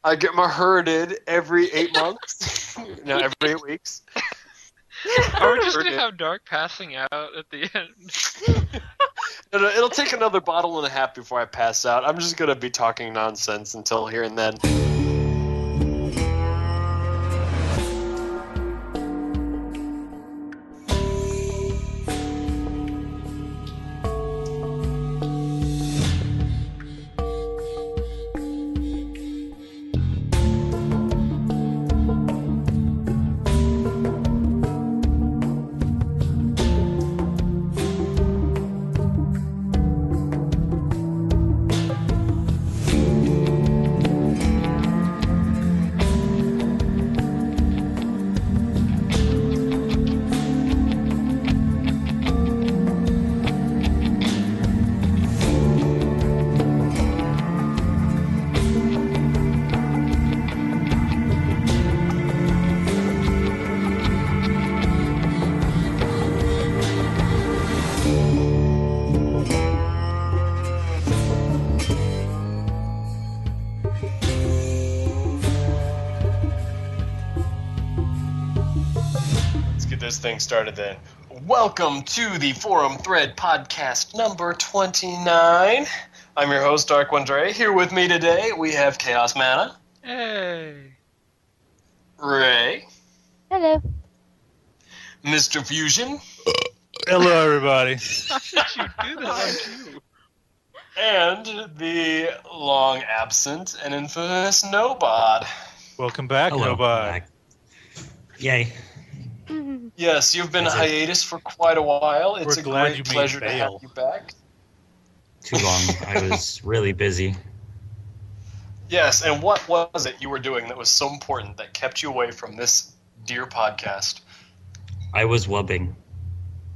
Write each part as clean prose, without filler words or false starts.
I get my herded every 8 months. No, every 8 weeks. Are we just gonna have Dark passing out at the end? No, it'll take another bottle and a half before I pass out. I'm just gonna be talking nonsense until here and then. This thing started then. Welcome to the Forum Thread Podcast number 29. I'm your host, Darkonedrei. Here with me today, we have Chaos Mana. Hey. Ray. Hello. Mr. Fusion. Hello, everybody. How did you do that on you? And the long absent and infamous Nobod. Welcome back, Hello. Nobod. Yay. Yes, you've been hiatus for quite a while. It's We're a glad great you pleasure made to have you back. Too long. I was really busy. Yes, and what was it you were doing that was so important that kept you away from this dear podcast? I was wubbing.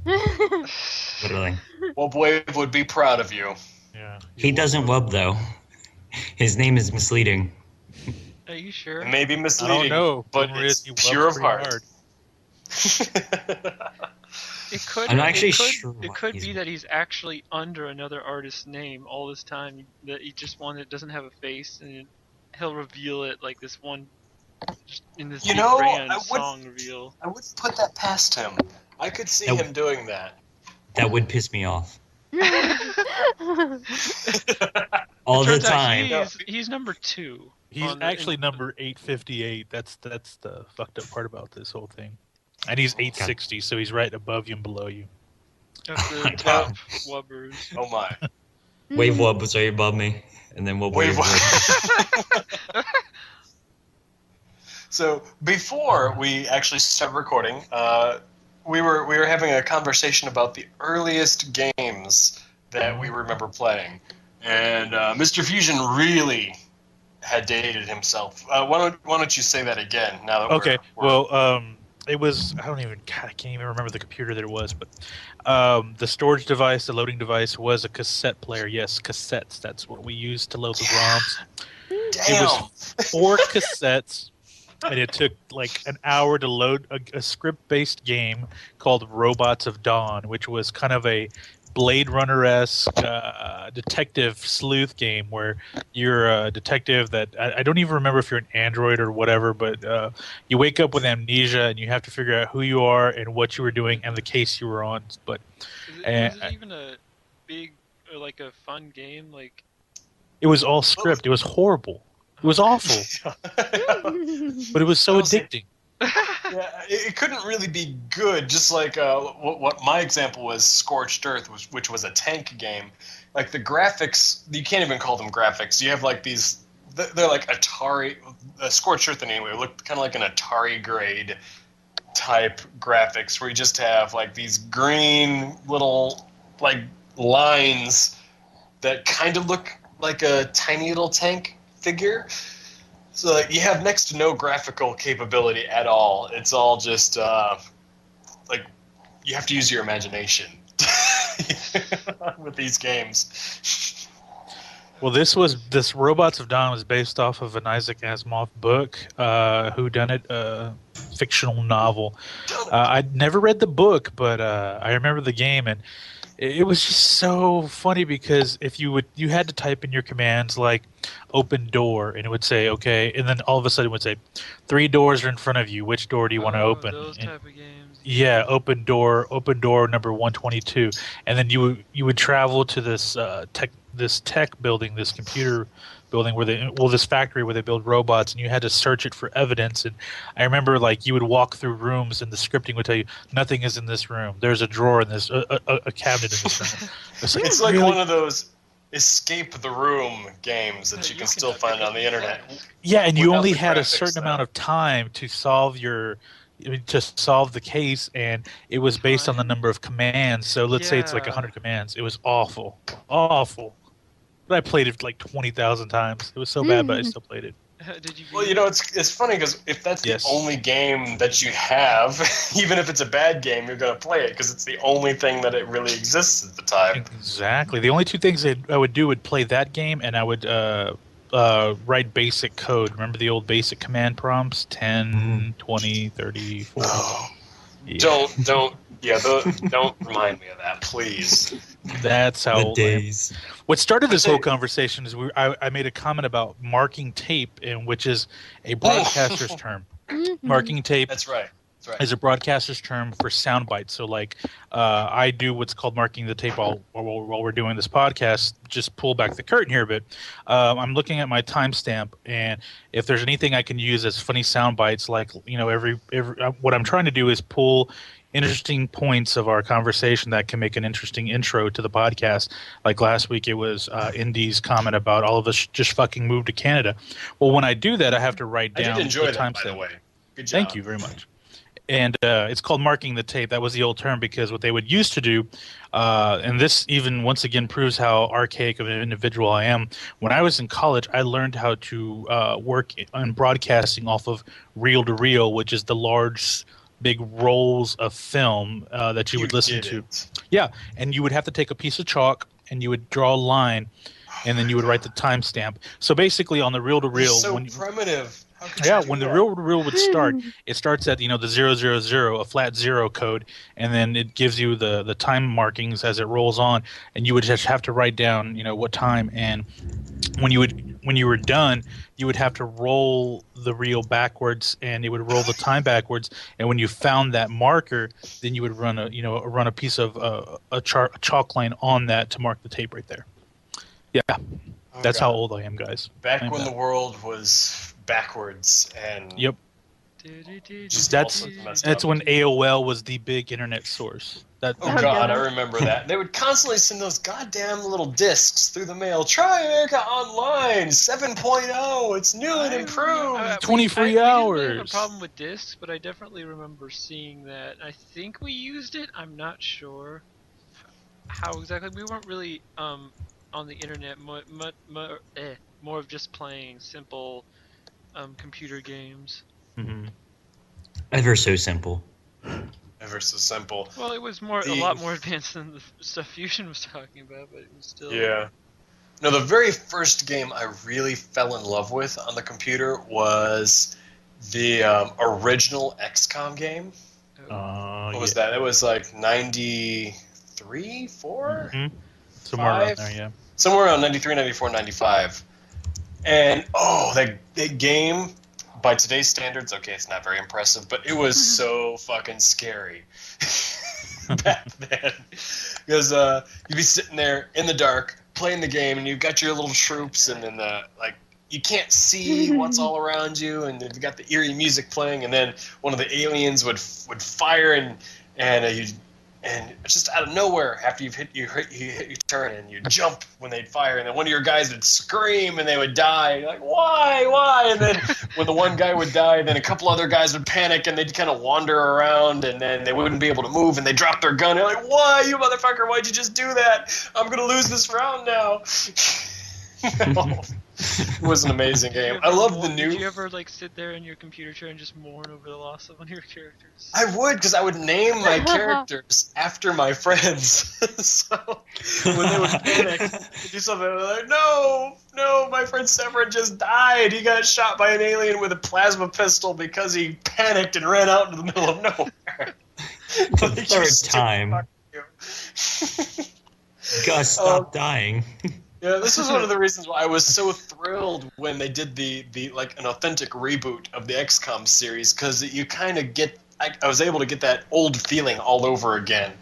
Literally. Wubwave would be proud of you. Yeah. He doesn't wub, though. His name is misleading. Are you sure? It may be I misleading, don't know. but Rumor it's is you pure wubbed of pretty heart. hard. It could. I'm not actually it could, sure It what could he's- be that he's actually under another artist's name all this time. That he just one that doesn't have a face, and he'll reveal it like this one, just in this big grand song reveal. I wouldn't put that past him. I could see That- him doing that. That would piss me off. All the Turns out time. he's number 2. He's actually number 858. That's the fucked up part about this whole thing. And he's 860, so he's right above you and below you. Of Oh the my top God. wubbers. Oh my. Wave wub was right above me. And then wub wave wub. So before we actually start recording, we were having a conversation about the earliest games that we remember playing, and Mr. Fusion really had dated himself. Why don't you say that again? Now that Okay. we're It was, I can't even remember the computer that it was, but the storage device, the loading device was a cassette player. Yes, cassettes. That's what we used to load the ROMs. damn. It was 4 cassettes, and it took like an hour to load a script-based game called Robots of Dawn, which was kind of a Blade Runner-esque detective sleuth game where you're a detective that I don't even remember if you're an android or whatever, but you wake up with amnesia and you have to figure out who you are and what you were doing and the case you were on. But Was it even a big or like a fun game? Like it was all script. It was horrible. It was awful, but it was so addicting. Yeah, it couldn't really be good. Just like what my example was, Scorched Earth, which was a tank game. Like the graphics, you can't even call them graphics. You have like these, they're like Atari, Scorched Earth anyway. It looked kind of like an Atari grade type graphics where you just have like these green little like lines that kind of look like a tiny little tank figure. So like, you have next to no graphical capability at all. It's all just like you have to use your imagination with these games. Well, this Robots of Dawn was based off of an Isaac Asimov book, whodunit, fictional novel. I'd never read the book, but I remember the game, and It was just so funny because if you had to type in your commands like open door, and it would say okay, and then all of a sudden it would say 3 doors are in front of you. Which door do you want to open? Those And, type of games. yeah, open door number 122, and then you would travel to this tech building, this computer building this factory where they build robots, and you had to search it for evidence. And I remember like you would walk through rooms, and the scripting would tell you nothing is in this room. There's a drawer in this, a cabinet in this room. It's like one of those escape the room games that you can still find on the internet. Yeah, and you only had a graphics, certain amount of time to solve the case, and it was based on the number of commands. So let's say it's like 100 commands. It was awful. But I played it like 20,000 times. It was so bad, but I still played it. Did you? Well, it's funny because if that's the only game that you have, even if it's a bad game, you're going to play it because it's the only thing that it really exists at the time. Exactly. The only two things that I would do would play that game, and I would write basic code. Remember the old basic command prompts? 10, 20, 30, 40. Oh, yeah. Don't remind me of that, please. That's how the days. What started this whole conversation is I made a comment about marking tape, which is a broadcaster's term. Marking tape. That's right. Is a broadcaster's term for sound bites. So, like, I do what's called marking the tape while we're doing this podcast. Just pull back the curtain here a bit. I'm looking at my timestamp, and if there's anything I can use as funny sound bites, like every what I'm trying to do is pull interesting points of our conversation that can make an interesting intro to the podcast. Like last week, it was Indy's comment about all of us just fucking moved to Canada. Well, when I do that, I have to write down. I did enjoy the that, by the way. Good job. Thank you very much. And it's called marking the tape. That was the old term because what they would used to do, and this even once again proves how archaic of an individual I am. When I was in college, I learned how to work on broadcasting off of reel-to-reel, which is the large, big rolls of film that you would listen to. Yeah, and you would have to take a piece of chalk and you would draw a line, and then you would write the timestamp. So basically, on the reel-to-reel, so primitive. When the reel would start, it starts at the 000, a flat zero code, and then it gives you the time markings as it rolls on, and you would just have to write down what time. And when you were done, you would have to roll the reel backwards, and it would roll the time backwards. And when you found that marker, then you would run a piece of a chalk line on that to mark the tape right there. Yeah, that's how old I am, guys. Back when the world was backwards and yep. That's when AOL was the big internet source. God, I remember that. They would constantly send those goddamn little discs through the mail. Try America Online 7.0. It's new and improved. 23 hours. I didn't have a problem with discs, but I definitely remember seeing that. I think we used it. I'm not sure how exactly. We weren't really on the internet. More of just playing simple computer games. Mm-hmm. Ever so simple. Ever so simple. Well, it was a lot more advanced than the stuff Fusion was talking about, but it was still. Yeah. No, the very first game I really fell in love with on the computer was the original XCOM game. What was that? It was like 93, 4? Mm-hmm. Somewhere around there, yeah. Somewhere around 93, 94, 95. And, that game, by today's standards, okay, it's not very impressive, but it was so fucking scary back then. Because you'd be sitting there in the dark, playing the game, and you've got your little troops, and then, you can't see what's all around you, and you've got the eerie music playing, and then one of the aliens would fire, and just out of nowhere, after you hit your turn, and you jump when they'd fire, and then one of your guys would scream, and they would die. You're like, why? And then when the one guy would die, then a couple other guys would panic, and they'd kind of wander around, and then they wouldn't be able to move, and they'd drop their gun. They're like, why, you motherfucker? Why'd you just do that? I'm going to lose this round now. It was an amazing game. I love the new. Did you ever sit there in your computer chair and just mourn over the loss of one of your characters? I would, because I would name my characters after my friends. So when they would panic, they'd do something, they're like, "No, my friend Severin just died. He got shot by an alien with a plasma pistol because he panicked and ran out into the middle of nowhere." The third time. Gus, stop dying. Yeah, this was one of the reasons why I was so thrilled when they did the like an authentic reboot of the XCOM series, because you kind of get I was able to get that old feeling all over again,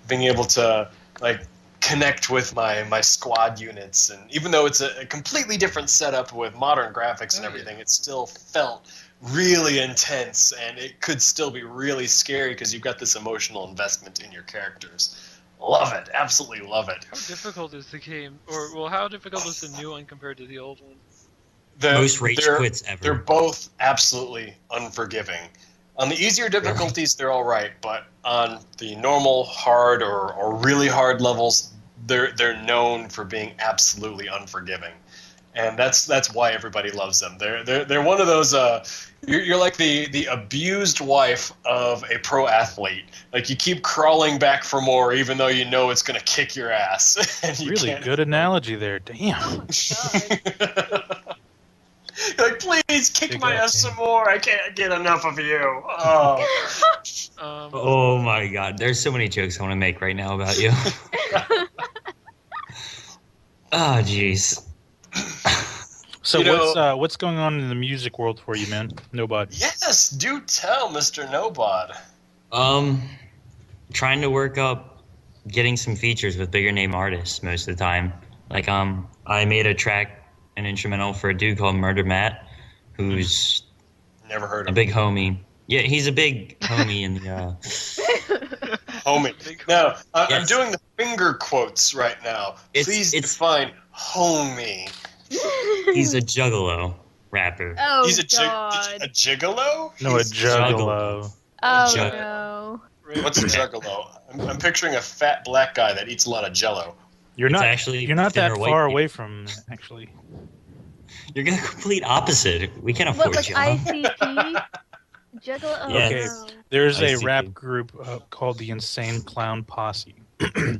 being able to like connect with my squad units, and even though it's a completely different setup with modern graphics and everything, it still felt really intense, and it could still be really scary because you've got this emotional investment in your characters. Love it, absolutely love it. How difficult is the game, or well, how difficult is the new one compared to the old one? Most rage quits ever. They're both absolutely unforgiving. On the easier difficulties, they're all right, but on the normal, hard, or really hard levels, they're known for being absolutely unforgiving, and that's why everybody loves them. They're one of those. You're like the abused wife of a pro athlete. Like you keep crawling back for more, even though you know it's going to kick your ass. And you Really can't good analogy there. Damn. Oh my god. Like, please kick my ass some more. I can't get enough of you. Oh. Oh my god, there's so many jokes I want to make right now about you. Oh jeez. So what's going on in the music world for you, man? Nobody. Yes, do tell, Mr. Nobod. Trying to work up getting some features with bigger name artists most of the time. Like I made a track, an instrumental for a dude called Murder Matt, who's never heard of a big homie. Yeah, he's a big homie in the homie. Now, I'm Yes. doing the finger quotes right now. Please define homie. He's a juggalo rapper. Oh He's a god. a gigolo? No, a juggalo. Oh Jug- no. What's a juggalo? I'm picturing a fat black guy that eats a lot of jello. You're It's not actually You're not that thinner white far people. away from actually. You're the complete opposite. We can't afford What, like you. ICP? Juggalo? Oh, Yes. no. There's a ICP. rap group called the Insane Clown Posse.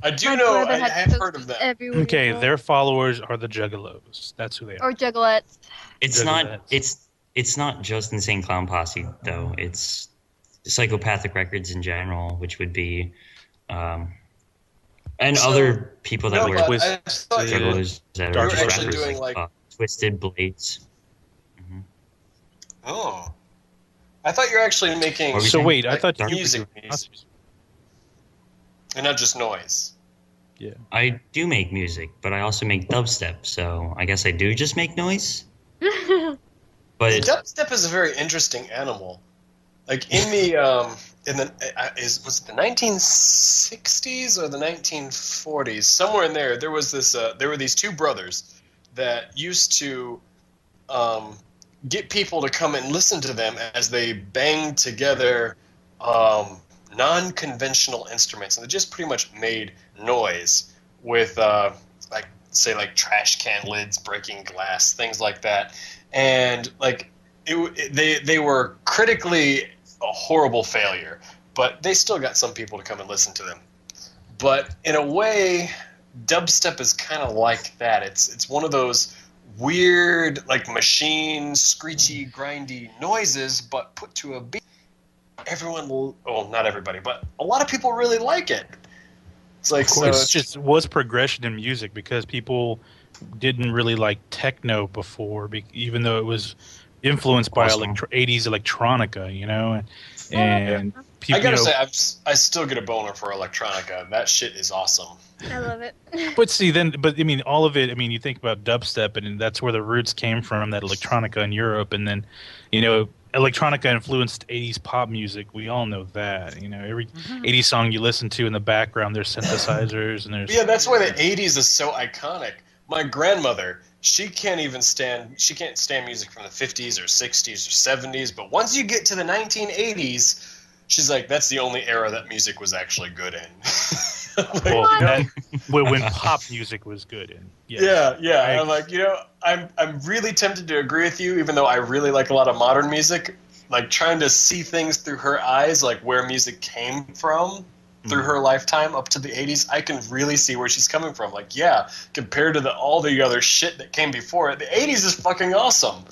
I do My know, brother I had have heard of posters that. everywhere. Okay, their followers are the Juggalos. That's who they are. Or juggalettes. It's not. Juggalettes. It's not just Insane Clown Posse though. It's Psychopathic Records in general, which would be, and So- other people that No, were but Twist- I thought you juggalos that Dark are just actually rappers, doing, like- Twisted Blades. Oh. I thought you were actually making What were you So saying? wait, I like, thought you music and not just noise. Yeah. I do make music, but I also make dubstep. So I guess I do just make noise. But Dubstep is a very interesting animal. Like in the was it the 1960s or the 1940s? Somewhere in there, there was this. There were these two brothers that used to get people to come and listen to them as they banged together non-conventional instruments, and they just pretty much made noise with like trash can lids breaking glass, things like that. And like they were critically a horrible failure, but they still got some people to come and listen to them. But in a way, dubstep is kind of like that. It's one of those weird, like machine, screechy, grindy noises, but put to a beat. Everyone, well, not everybody, but a lot of people really like it. It's like, so It's just was progression in music because people didn't really like techno before, even though it was influenced by Awesome. 80s electronica, you know, and people. I gotta say, I still get a boner for electronica. That shit is awesome. I love it. But see, but I mean, all of it. I mean, you think about dubstep, and that's where the roots came from. That electronica in Europe, and then, you know, electronica influenced '80s pop music. We all know that. You know, every '80s song you listen to in the background, there's synthesizers, and there's Yeah, that's why the '80s is so iconic. My grandmother, she can't stand music from the '50s or '60s or '70s. But once you get to the 1980s, she's like, that's the only era that music was actually good in. when pop music was good. And Yeah. I'm like, I'm really tempted to agree with you, even though I really like a lot of modern music. Like trying to see things through her eyes, like where music came from through her lifetime up to the 80s, I can really see where she's coming from. Like, yeah, compared to all the other shit that came before it, the 80s is fucking awesome.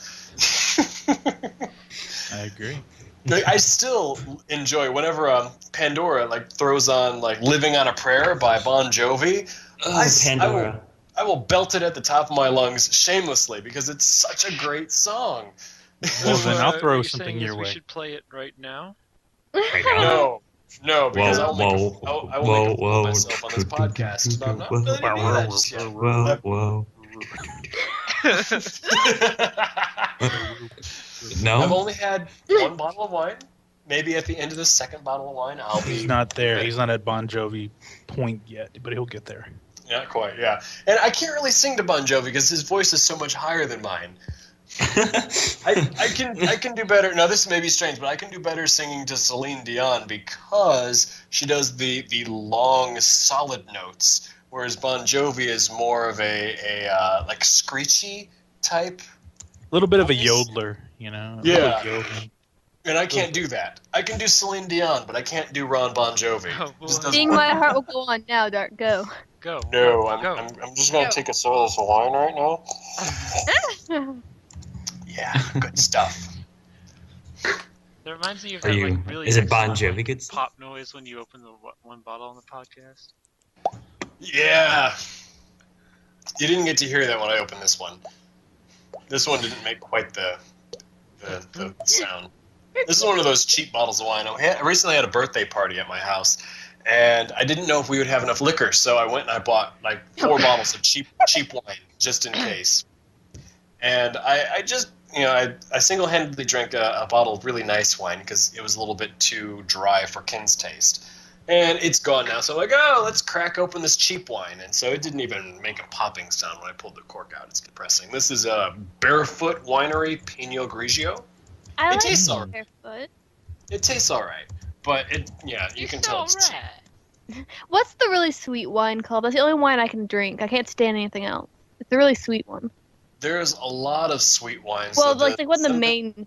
I agree. Like, I still enjoy whenever Pandora like throws on like "Living on a Prayer" by Bon Jovi. Oh, Pandora. I will belt it at the top of my lungs shamelessly because it's such a great song. Well, So, then I'll throw what you're something saying is your we way. should play it right now. Right now. No, because Whoa, I will make whoa, I will make a fool of myself on this podcast, and I'm not ready to do that just yet. Whoa. I've No? only had one bottle of wine. Maybe at the end of the second bottle of wine, I'll be. He's not there. ready. He's not at Bon Jovi point yet, but he'll get there. Not quite, yeah. And I can't really sing to Bon Jovi because his voice is so much higher than mine. I can do better. Now this may be strange, but I can do better singing to Celine Dion because she does the long solid notes, whereas Bon Jovi is more of a like screechy type. A little bit of a Voice? yodeler, you know. a Yeah. little yodeling. And I can't do that. I can do Celine Dion, but I can't do Ron Bon Jovi. Oh, It just boy. doesn't Sing work. My Heart Will Go On now, Dark. Go. Go. No, Go. I'm just gonna Go. take a sip of this wine right now. Yeah, good stuff. That reminds me of Are that you? like really Is it Bon excellent, Jovi good stuff? pop noise when you open the one bottle on the podcast. Yeah. You didn't get to hear that when I opened this one. This one didn't make quite the sound. This is one of those cheap bottles of wine. I recently had a birthday party at my house, and I didn't know if we would have enough liquor, so I went and I bought like 4 bottles of cheap wine just in case. And I just, I single-handedly drank a bottle of really nice wine because it was a little bit too dry for Ken's taste. And it's gone now, so I'm like, oh, let's crack open this cheap wine. And so it didn't even make a popping sound when I pulled the cork out. It's depressing. This is a Barefoot Winery Pinot Grigio. I It like tastes all right. Barefoot. It tastes all right, but you can tell it's cheap. What's the really sweet wine called? That's the only wine I can drink. I can't stand anything else. It's a really sweet one. There's a lot of sweet wines. Well, So like one of the main.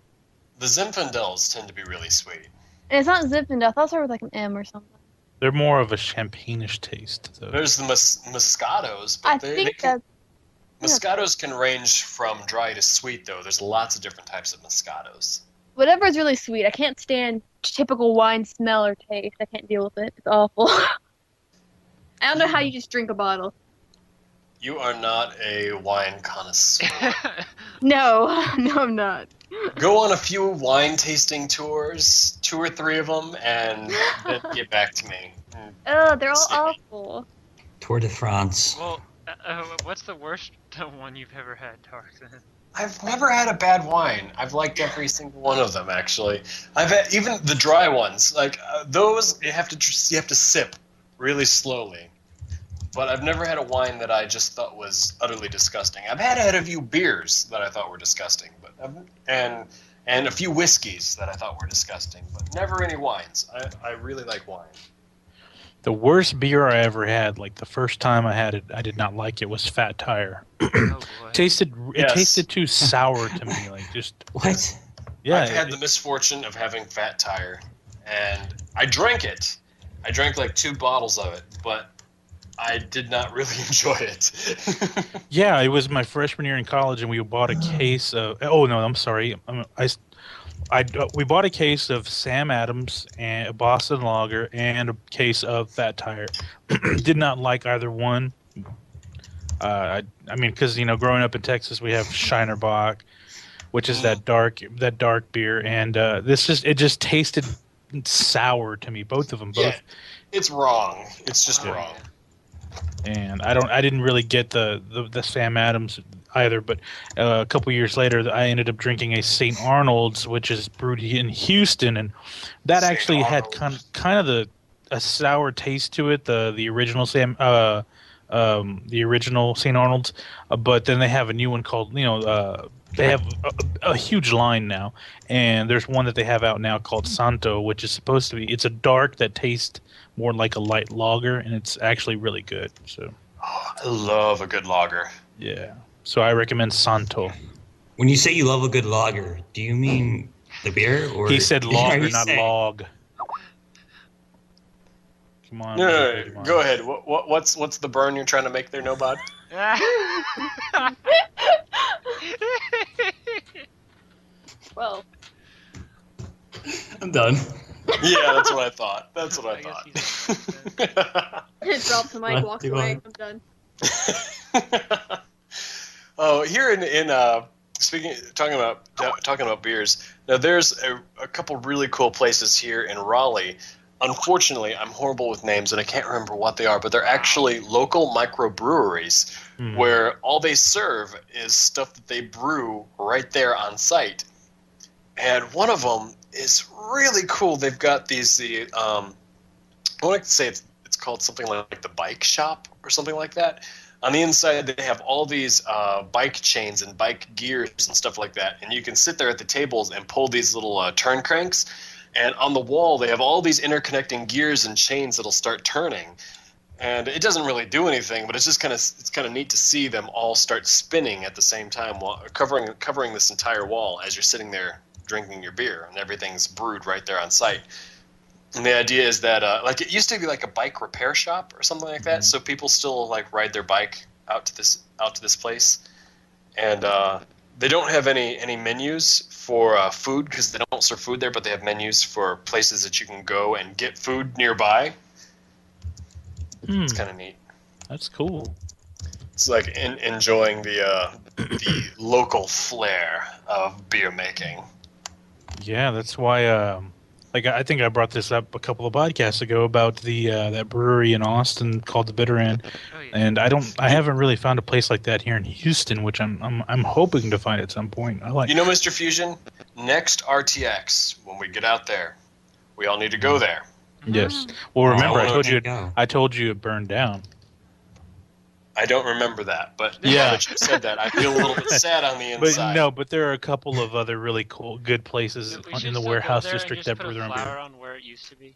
The Zinfandels tend to be really sweet. And it's not Zinfandel. I thought it started with like an M or something. They're more of a champagne-ish taste, though. There's the Moscatos, but I think that. Moscatos can range from dry to sweet, though. There's lots of different types of Moscatos. Whatever is really sweet. I can't stand typical wine smell or taste. I can't deal with it. It's awful. I don't know how you just drink a bottle. You are not a wine connoisseur. No, I'm not. Go on a few wine tasting tours, 2 or 3 of them, and then get back to me. Oh, they're all See. awful. Tour de France. Well, what's the worst one you've ever had, Darkson? I've never had a bad wine. I've liked every single one of them, actually. I've had even the dry ones, like those. You have to sip really slowly. But I've never had a wine that I just thought was utterly disgusting. I've had a few beers that I thought were disgusting, and a few whiskeys that I thought were disgusting, but never any wines. I really like wine. The worst beer I ever had, like the first time I had it, I did not like it, was Fat Tire. Oh boy. It tasted too sour to me, like just What? yeah. I've had the misfortune of having Fat Tire, and I drank it. I drank like 2 bottles of it, but I did not really enjoy it. Yeah, it was my freshman year in college, and we bought a case of. Oh no, I'm sorry. We bought a case of Sam Adams and a Boston Lager and a case of Fat Tire. Did not like either one. I mean, because growing up in Texas, we have Shiner Bock, which is that dark beer, and it just tasted sour to me. Both of them, both. Yeah, it's wrong. It's just wrong. And I didn't really get the Sam Adams either, but a couple years later I ended up drinking a St. Arnold's, which is brewed in Houston, and that St. actually had Arnold's. kind of a sour taste to it, the original the original St. Arnold's, but then they have a new one called they have a huge line now, and there's one that they have out now called Santo, which is supposed to be, it's a dark that tastes more like a light lager, and it's actually really good. So Oh, I love a good lager. yeah, so I recommend Santo. When you say you love a good lager, do you mean the beer, or He said are lager, you not saying- log. Come on, No, everybody, come on. go ahead. What's the burn you're trying to make there, Nobod? Well, I'm done. Yeah, that's what I thought. That's what I I guess thought. Drops the mic, Not walks too away. hard. I'm done. Oh, here in speaking talking about beers. Now there's a couple really cool places here in Raleigh. Unfortunately, I'm horrible with names and I can't remember what they are, but they're actually local microbreweries where all they serve is stuff that they brew right there on site. And one of them is really cool. They've got I want to say it's called something like the bike shop or something like that. On the inside, they have all these bike chains and bike gears and stuff like that. And you can sit there at the tables and pull these little turn cranks. And on the wall, they have all these interconnecting gears and chains that'll start turning. And it doesn't really do anything, but it's kind of neat to see them all start spinning at the same time, while covering this entire wall as you're sitting there drinking your beer, and everything's brewed right there on site. And the idea is that, like, it used to be like a bike repair shop or something like that, so people still like ride their bike out to this place, and they don't have any menus for food because they don't serve food there, but they have menus for places that you can go and get food nearby. It's kind of neat. That's cool. It's like enjoying the local flair of beer making. Yeah, that's why. Like I think I brought this up a couple of podcasts ago about the that brewery in Austin called the Bitter End, Oh, yeah. and I haven't really found a place like that here in Houston, which I'm hoping to find at some point. I like. You know, Mr. Fusion, next RTX, when we get out there, we all need to go there. Yes. Well, remember I I told you it burned down. I don't remember that, but Yeah. now that you said that, I feel a little bit sad on the inside. But there are a couple of other really cool, good places We in should the still warehouse go there and district just that put brew a their own flower beer. on where it used to be.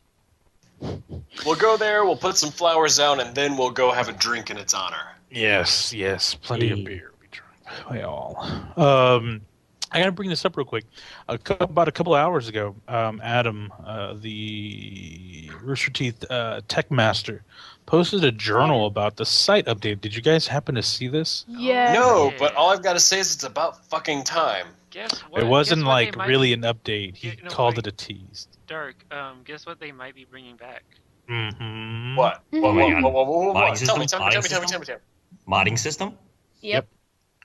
We'll go there, we'll put some flowers down, and then we'll go have a drink in its honor. Yes, plenty of Hey. beer we drink by all. I got to bring this up real quick. About a couple of hours ago, Adam, the Rooster Teeth Tech Master, posted a journal about the site update. Did you guys happen to see this? Yeah. No, Yeah. but all I've got to say is it's about fucking time. Guess what? It wasn't guess what they like might really be, an update. He Yeah, no, called wait. it a tease. Dark. Guess what they might be bringing back? Mm-hmm. What? Oh my God. What? Modding Tell me. system? Modding system? Yep.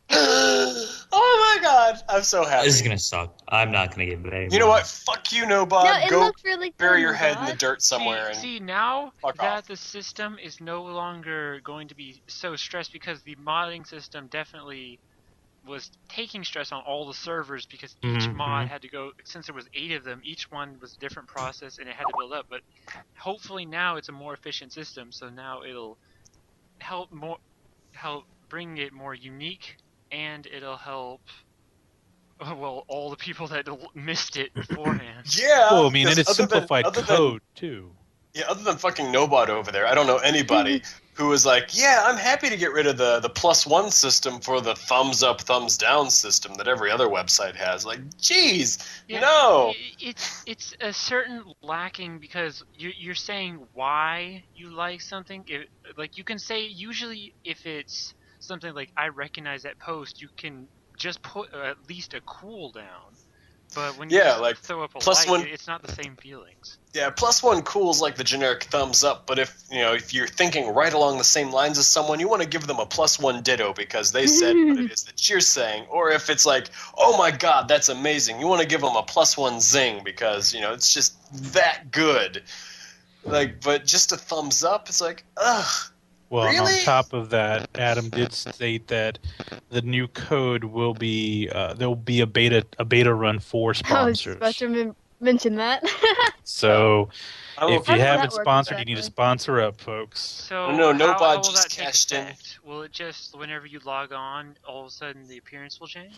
Oh my god, I'm so happy. This is gonna suck. I'm not gonna get paid. You know what? Fuck you, Nobod. No, it Go looks really cool. bury your head in the God. dirt somewhere. See, now fuck that off. the system is no longer going to be so stressed because the modding system definitely was taking stress on all the servers because each Mhm. mod had to go, since there was 8 of them, each one was a different process and it had to build up. But hopefully now it's a more efficient system, so now it'll help bring it more unique, and it'll help all the people that missed it beforehand. Yeah. Well, I mean, and 'cause it's simplified other than- code too. Yeah, other than fucking Nobod over there, I don't know anybody who was like, yeah, I'm happy to get rid of the +1 system for the thumbs up, thumbs down system that every other website has. Like, geez, Yeah, no. It's a certain lacking because you're saying why you like something. Like you can say usually if it's something like I recognize that post, you can just put at least a cooldown. But when you Yeah, just like, throw up a plus like, one- it's not the same feelings. Yeah, +1 cool is like the generic thumbs up, but if you're thinking right along the same lines as someone, you want to give them a +1 ditto because they said what it is that you're saying. Or if it's like, oh my god, that's amazing, you want to give them a +1 zing because it's just that good. Like, but just a thumbs up, it's like, ugh. Well, and Really? on top of that, Adam did state that the new code will be there'll be a beta run for I was sponsors. about to mention that. So I'm if okay. you How does haven't that work sponsored, you need to exactly? sponsor up, folks. So No, how Nobod will just that take cashed in. effect? Will it just whenever you log on, all of a sudden the appearance will change?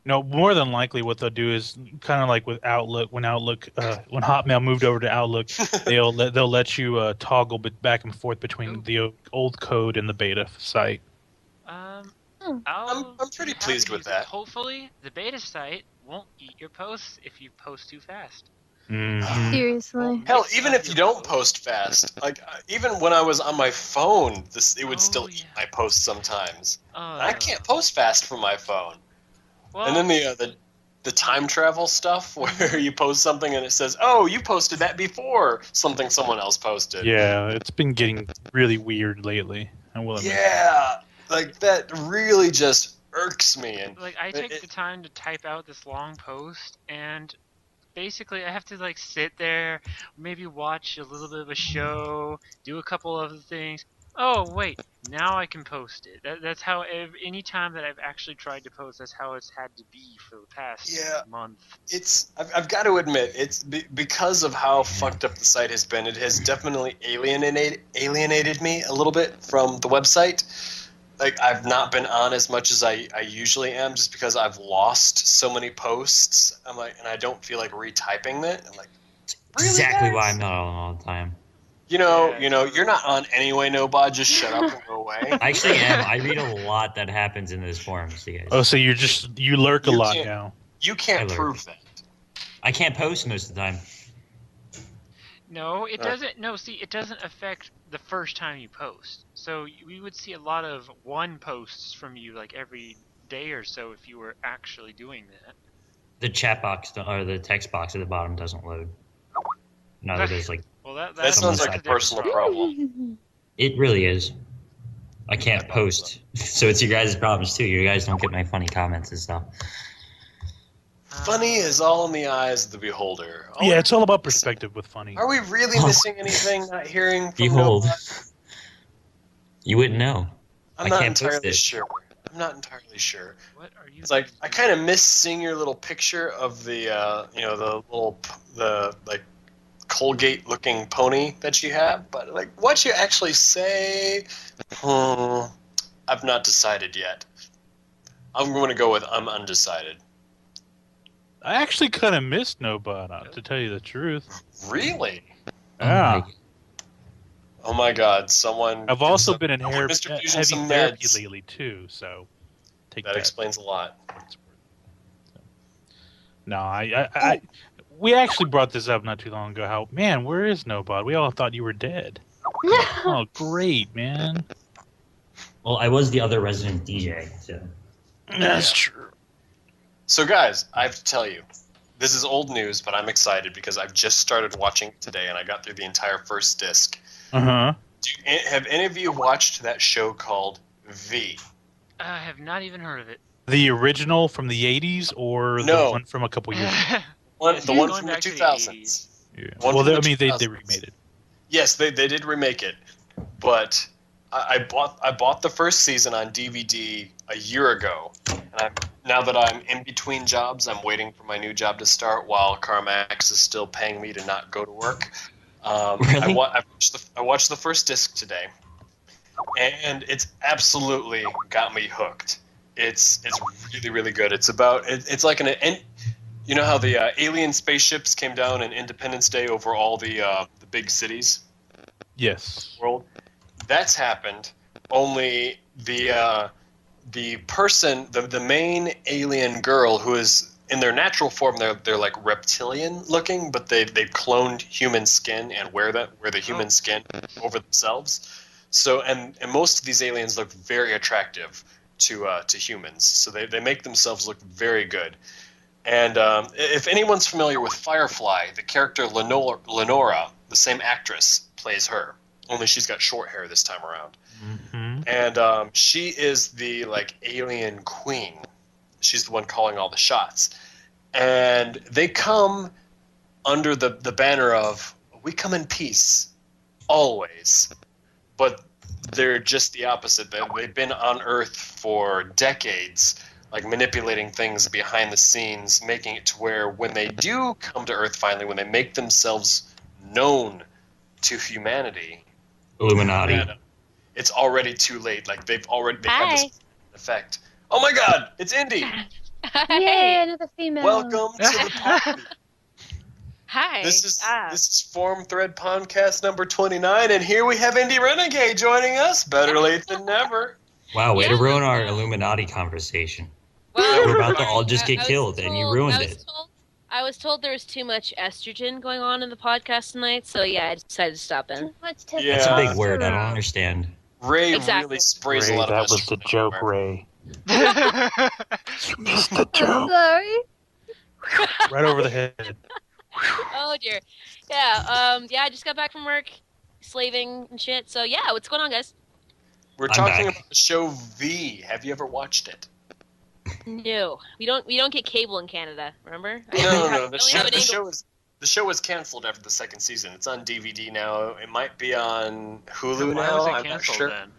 No, more than likely, what they'll do is kind of like with Outlook. When Hotmail moved over to Outlook, they'll let you toggle back and forth between the old code and the beta site. I'm I'm pretty pleased with that. Hopefully, the beta site won't eat your posts if you post too fast. Mhm. Seriously. Hell, even if you don't post fast, like even when I was on my phone, it would still eat my posts sometimes. I can't post fast from my phone. Well, And then the time travel stuff where you post something and it says, "Oh, you posted that before something someone else posted." Yeah, it's been getting really weird lately. I will admit. Yeah, like that really just irks me. And Like, I take the time to type out this long post, and basically I have to like sit there, maybe watch a little bit of a show, do a couple other things. Oh wait, now I can post it. That's how any time that I've actually tried to post, that's how it's had to be for the past month. I've got to admit, it's because of how fucked up the site has been. It has definitely alienated me a little bit from the website. Like, I've not been on as much as I usually am, just because I've lost so many posts. I'm like, and I don't feel like retyping it. I'm like, really, Exactly guys? why I'm not on all the time. You're not on anyway, Nobod. Just shut up and go away. I actually am. I read a lot that happens in those forums, you guys. Oh, so you lurk a You lot can't- now. You can't I lurk. prove that. I can't post most of the time. No, it doesn't. No, see, it doesn't affect the first time you post. So we would see a lot of one posts from you like every day or so if you were actually doing that. The chat box or the text box at the bottom doesn't load. No, there's like Well, that That sounds like a different personal problem. it really is. I can't post, so it's your guys' problems too. You guys don't get my funny comments and stuff. Funny is all in the eyes of the beholder. Yeah, it's all about perspective with funny. Are we really missing anything? Not hearing from Behold, Nobod? you wouldn't know. I'm I not can't post entirely it. sure. I'm not entirely sure. What are you? It's like guys I doing? kind of miss seeing your little picture of the the like Colgate-looking pony that you have, but like what you actually say, I've not decided yet. I'm going to go with I'm undecided. I actually kind of missed Nobod, to tell you the truth. Really? Yeah. Oh my God! Someone. I've also been in someone Mr. Fusion heavy some therapy meds. lately too, so take That that. explains a lot. No, we actually brought this up not too long ago. How, man, where is Nobod? We all thought you were dead. Oh, great, man. Well, I was the other resident DJ, so That's true. So, guys, I have to tell you, this is old news, but I'm excited because I've just started watching it today, and I got through the entire first disc. Uh-huh. Have any of you watched that show called V? I have not even heard of it. The original from the 80s or No. the one from a couple years ago? The one Going from the back to the 2000s. Yeah. One Well, from they the remade 2000s. it. Yes, they did remake it, but I bought the first season on DVD a year ago, and now that I'm in between jobs, I'm waiting for my new job to start while CarMax is still paying me to not go to work. Really? I watched the first disc today, and it's absolutely got me hooked. It's really, really good. It's like you know how the alien spaceships came down in Independence Day over all the big cities Yes. world? That's happened. Only the person, the main alien girl, who is in their natural form, they're like reptilian looking, but they've cloned human skin and wear the human skin over themselves. So and most of these aliens look very attractive to humans. So they make themselves look very good. And if anyone's familiar with Firefly, the character Lenora, the same actress plays her. Only she's got short hair this time around. Mm-hmm. And she is the like alien queen. She's the one calling all the shots. And they come under the banner of we come in peace, always. But they're just the opposite. They've been on Earth for decades, like manipulating things behind the scenes, making it to where when they do come to Earth finally, when they make themselves known to humanity, Illuminati. it's already too late. Like they have Hi. this effect. Oh my God, it's Indy. Yay, another female. Welcome to the party. Hi. This is Forum Thread Podcast number 29, and here we have Indy Renegade joining us. Better late than never. Wow, way to Yeah. ruin our Illuminati conversation. well, We're about to all just get I was killed, and you told- ruined I was it. I was told there was too much estrogen going on in the podcast tonight, so yeah, I decided to stop in. Yeah. That's a big word. I don't understand. Ray Exactly. really sprays Ray, a lot of that was the estrogen joke, everywhere. Ray. You missed the joke. Sorry. right over the head. Oh dear. Yeah. Yeah. I just got back from work, slaving and shit. So yeah, what's going on, guys? We're I'm talking back. about the show V. Have you ever watched it? No, we don't get cable in Canada. Remember? No. I only have an angle. The show was canceled after the second season. It's on DVD now. It might be on Hulu So why now. was it I'm not canceled sure. then?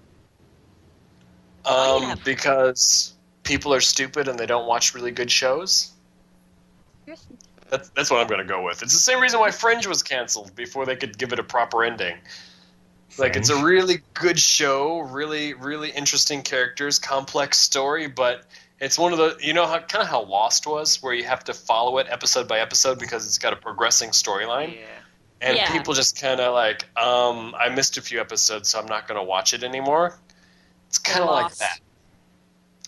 Oh, yeah. Because people are stupid and they don't watch really good shows. That's what I'm going to go with. It's the same reason why Fringe was canceled before they could give it a proper ending. Like, it's a Fringe. really good show, really, really interesting characters, complex story, but it's one of the, kind of how Lost was, where you have to follow it episode by episode because it's got a progressing storyline. Yeah. And Yeah. people just kind of like, I missed a few episodes, so I'm not going to watch it anymore. It's kind of like Lost. that.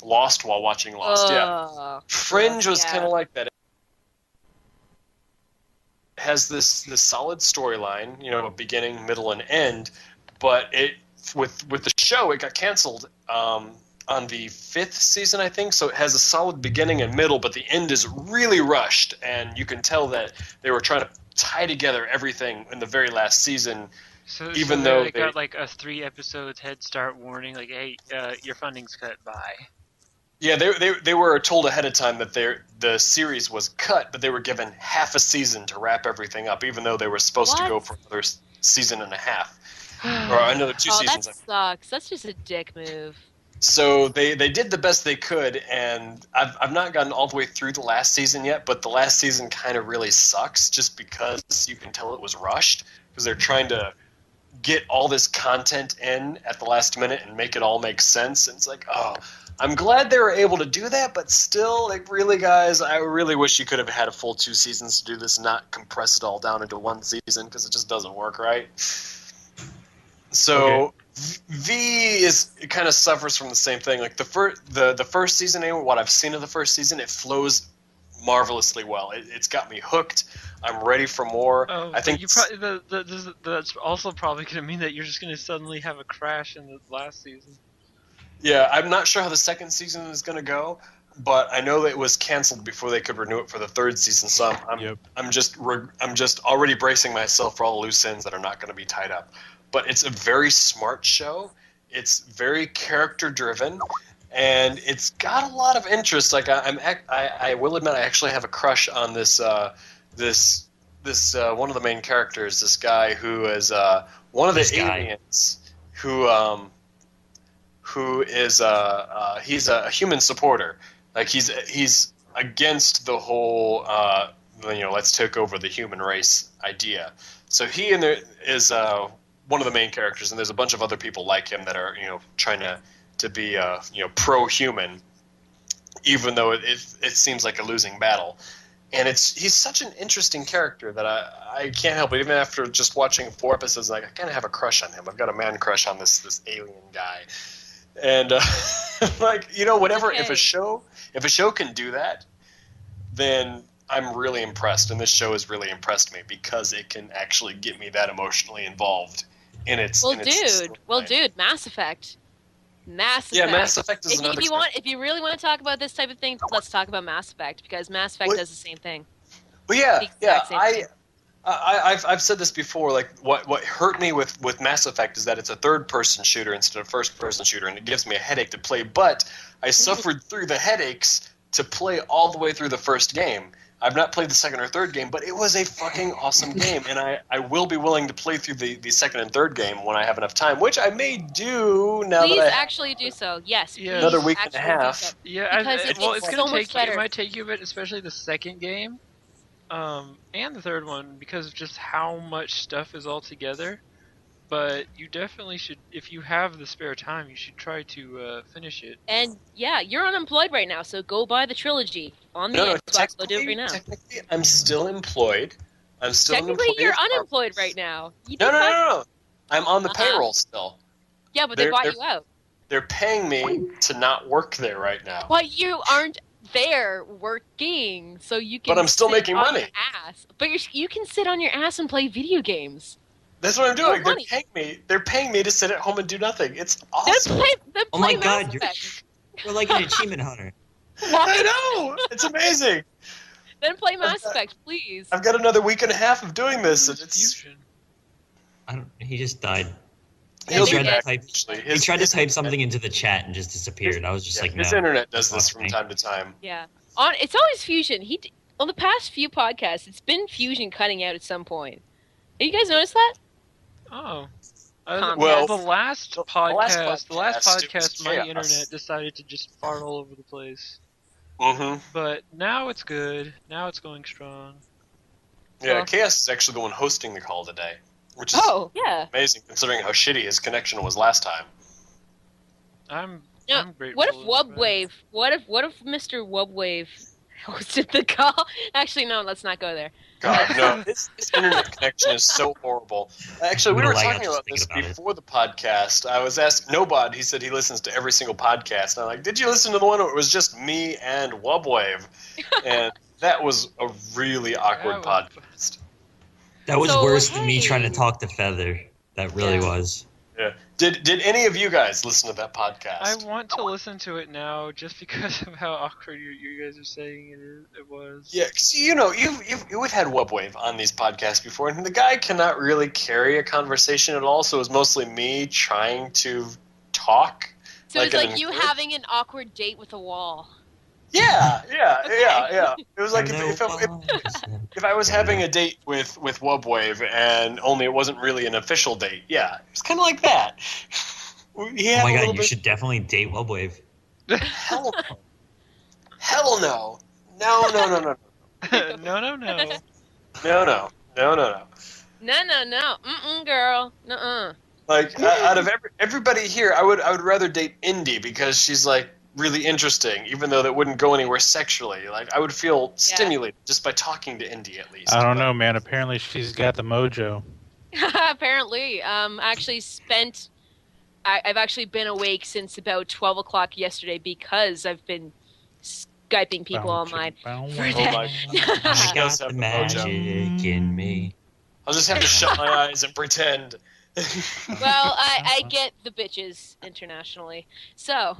Lost while watching Lost, yeah. Ugh. Fringe was Yeah. kind of like that. It has this solid storyline, a beginning, middle, and end, but with the show, it got canceled on the 5th season, I think, so it has a solid beginning and middle, but the end is really rushed, and you can tell that they were trying to tie together everything in the very last season. Even though they got like a 3 episodes head start warning, like, hey, your funding's cut. Bye. Yeah, they were told ahead of time that the series was cut, but they were given half a season to wrap everything up, even though they were supposed to go for another season and a half, or another 2 seasons. That sucks. That's just a dick move. So they did the best they could, and I've not gotten all the way through the last season yet, but the last season kind of really sucks just because you can tell it was rushed, because they're trying to get all this content in at the last minute and make it all make sense. And it's like, oh, I'm glad they were able to do that, but still, like, really, guys, I really wish you could have had a full 2 seasons to do this and not compress it all down into 1 season, because it just doesn't work right. So V it kind of suffers from the same thing. Like the first season, anyway, what I've seen of the first season, it flows marvelously well. It's got me hooked. I'm ready for more. Oh, I think you probably that's also probably going to mean that you're just going to suddenly have a crash in the last season. Yeah, I'm not sure how the second season is going to go, but I know that it was canceled before they could renew it for the 3rd season. So I'm just already bracing myself for all the loose ends that are not going to be tied up. But it's a very smart show. It's very character driven, and it's got a lot of interest. Like I will admit, I actually have a crush on this one of the main characters. This guy who is one of the aliens who is he's a human supporter. Like he's against the whole let's take over the human race idea. So he is one of the main characters, and there's a bunch of other people like him that are trying to be pro-human, even though it seems like a losing battle. And he's such an interesting character that I can't help it. Even after just watching 4 episodes, like, I kind of have a crush on him. I've got a man crush on this alien guy. And whatever. Okay. If a show can do that, then I'm really impressed. And this show has really impressed me because it can actually get me that emotionally involved in its. Dude, Mass Effect. Yeah, Mass Effect is another. If you really want to talk about this type of thing, let's talk about Mass Effect, because Mass Effect does the same thing. Well, yeah. Thing. I've said this before. Like, what hurt me with Mass Effect is that it's a third-person shooter instead of first-person shooter, and it gives me a headache to play. But I suffered through the headaches to play all the way through the first game. I've not played the second or third game, but it was a fucking awesome game, and I will be willing to play through the second and third game when I have enough time, which I may do now. Please actually do so. Yes. Yeah. Another week and a half. Yeah, Because it's so gonna much take better. it might take you a bit, especially the second game, and the third one, because of just how much stuff is all together. But you definitely should, if you have the spare time, you should try to finish it. And yeah, you're unemployed right now, so go buy the trilogy on the Xbox. Go do it right now. Technically, I'm still employed. Technically, you're unemployed right now. No. I'm on the payroll still. Yeah, but they bought you out. They're paying me to not work there right now. But you aren't there working, so you can. But I'm still sit making on money. Your ass. But you can sit on your ass and play video games. That's what I'm doing. Money. They're paying me to sit at home and do nothing. It's awesome. Oh my god, you're like an achievement hunter. I know. It's amazing. Then play Mass Effect, please. I've got another week and a half of doing this, and it's. Fusion. He just died. Yeah, He'll they be did. back. Type, Actually, he tried to type internet- something into the chat and just disappeared. I was just like, no. his internet does this Fuck from me. time to time. Yeah. It's always Fusion. On the past few podcasts, it's been Fusion cutting out at some point. Have you guys noticed that? Oh. Well, the last the last podcast, it was my chaos. internet decided to just fart all over the place. Mm-hmm. But now it's good. Now it's going strong. Yeah, Well- Chaos is actually the one hosting the call today, which is Yeah. amazing considering how shitty his connection was last time. I'm grateful. What if it's Wubwave? What if Mr. Wubwave hosted the call? Actually, no. Let's not go there. God, no, his internet connection is so horrible. Actually, we I'm were gonna lag talking out about just this thinking about it. before the podcast. I was asked Nobod. He said he listens to every single podcast. And I'm like, did you listen to the one where it was just me and Wubwave? And that was a really awkward That podcast. That was So, worse than me hey. trying to talk to Feather. That really Yeah. was. Yeah. Did any of you guys listen to that podcast? I want to listen to it now just because of how awkward you guys are saying it was. Yeah, 'cause, you know, we've had Wubwave on these podcasts before, and the guy cannot really carry a conversation at all. So it was mostly me trying to talk. So it's Like like an you encourage- having an awkward date with a wall. Yeah. It was like I know if I was having a date with Wubwave, and only it wasn't really an official date. Yeah, it's kind of like that. He Oh had my a god, little you should definitely date Wubwave. Hell no. Hell no. No. no. No. No. Girl. Nuh-uh. Like out of everybody here, I would rather date Indy because she's like really interesting, even though that wouldn't go anywhere sexually. Like I would feel stimulated just by talking to Indy at least. I don't know, man. Apparently, she's got the mojo. Apparently, I've actually been awake since about 12 o'clock yesterday because I've been Skyping people online. Oh my god. I She got does the have the magic mojo. in me. I'll just have to shut my eyes and pretend. Well, I get the bitches internationally. So,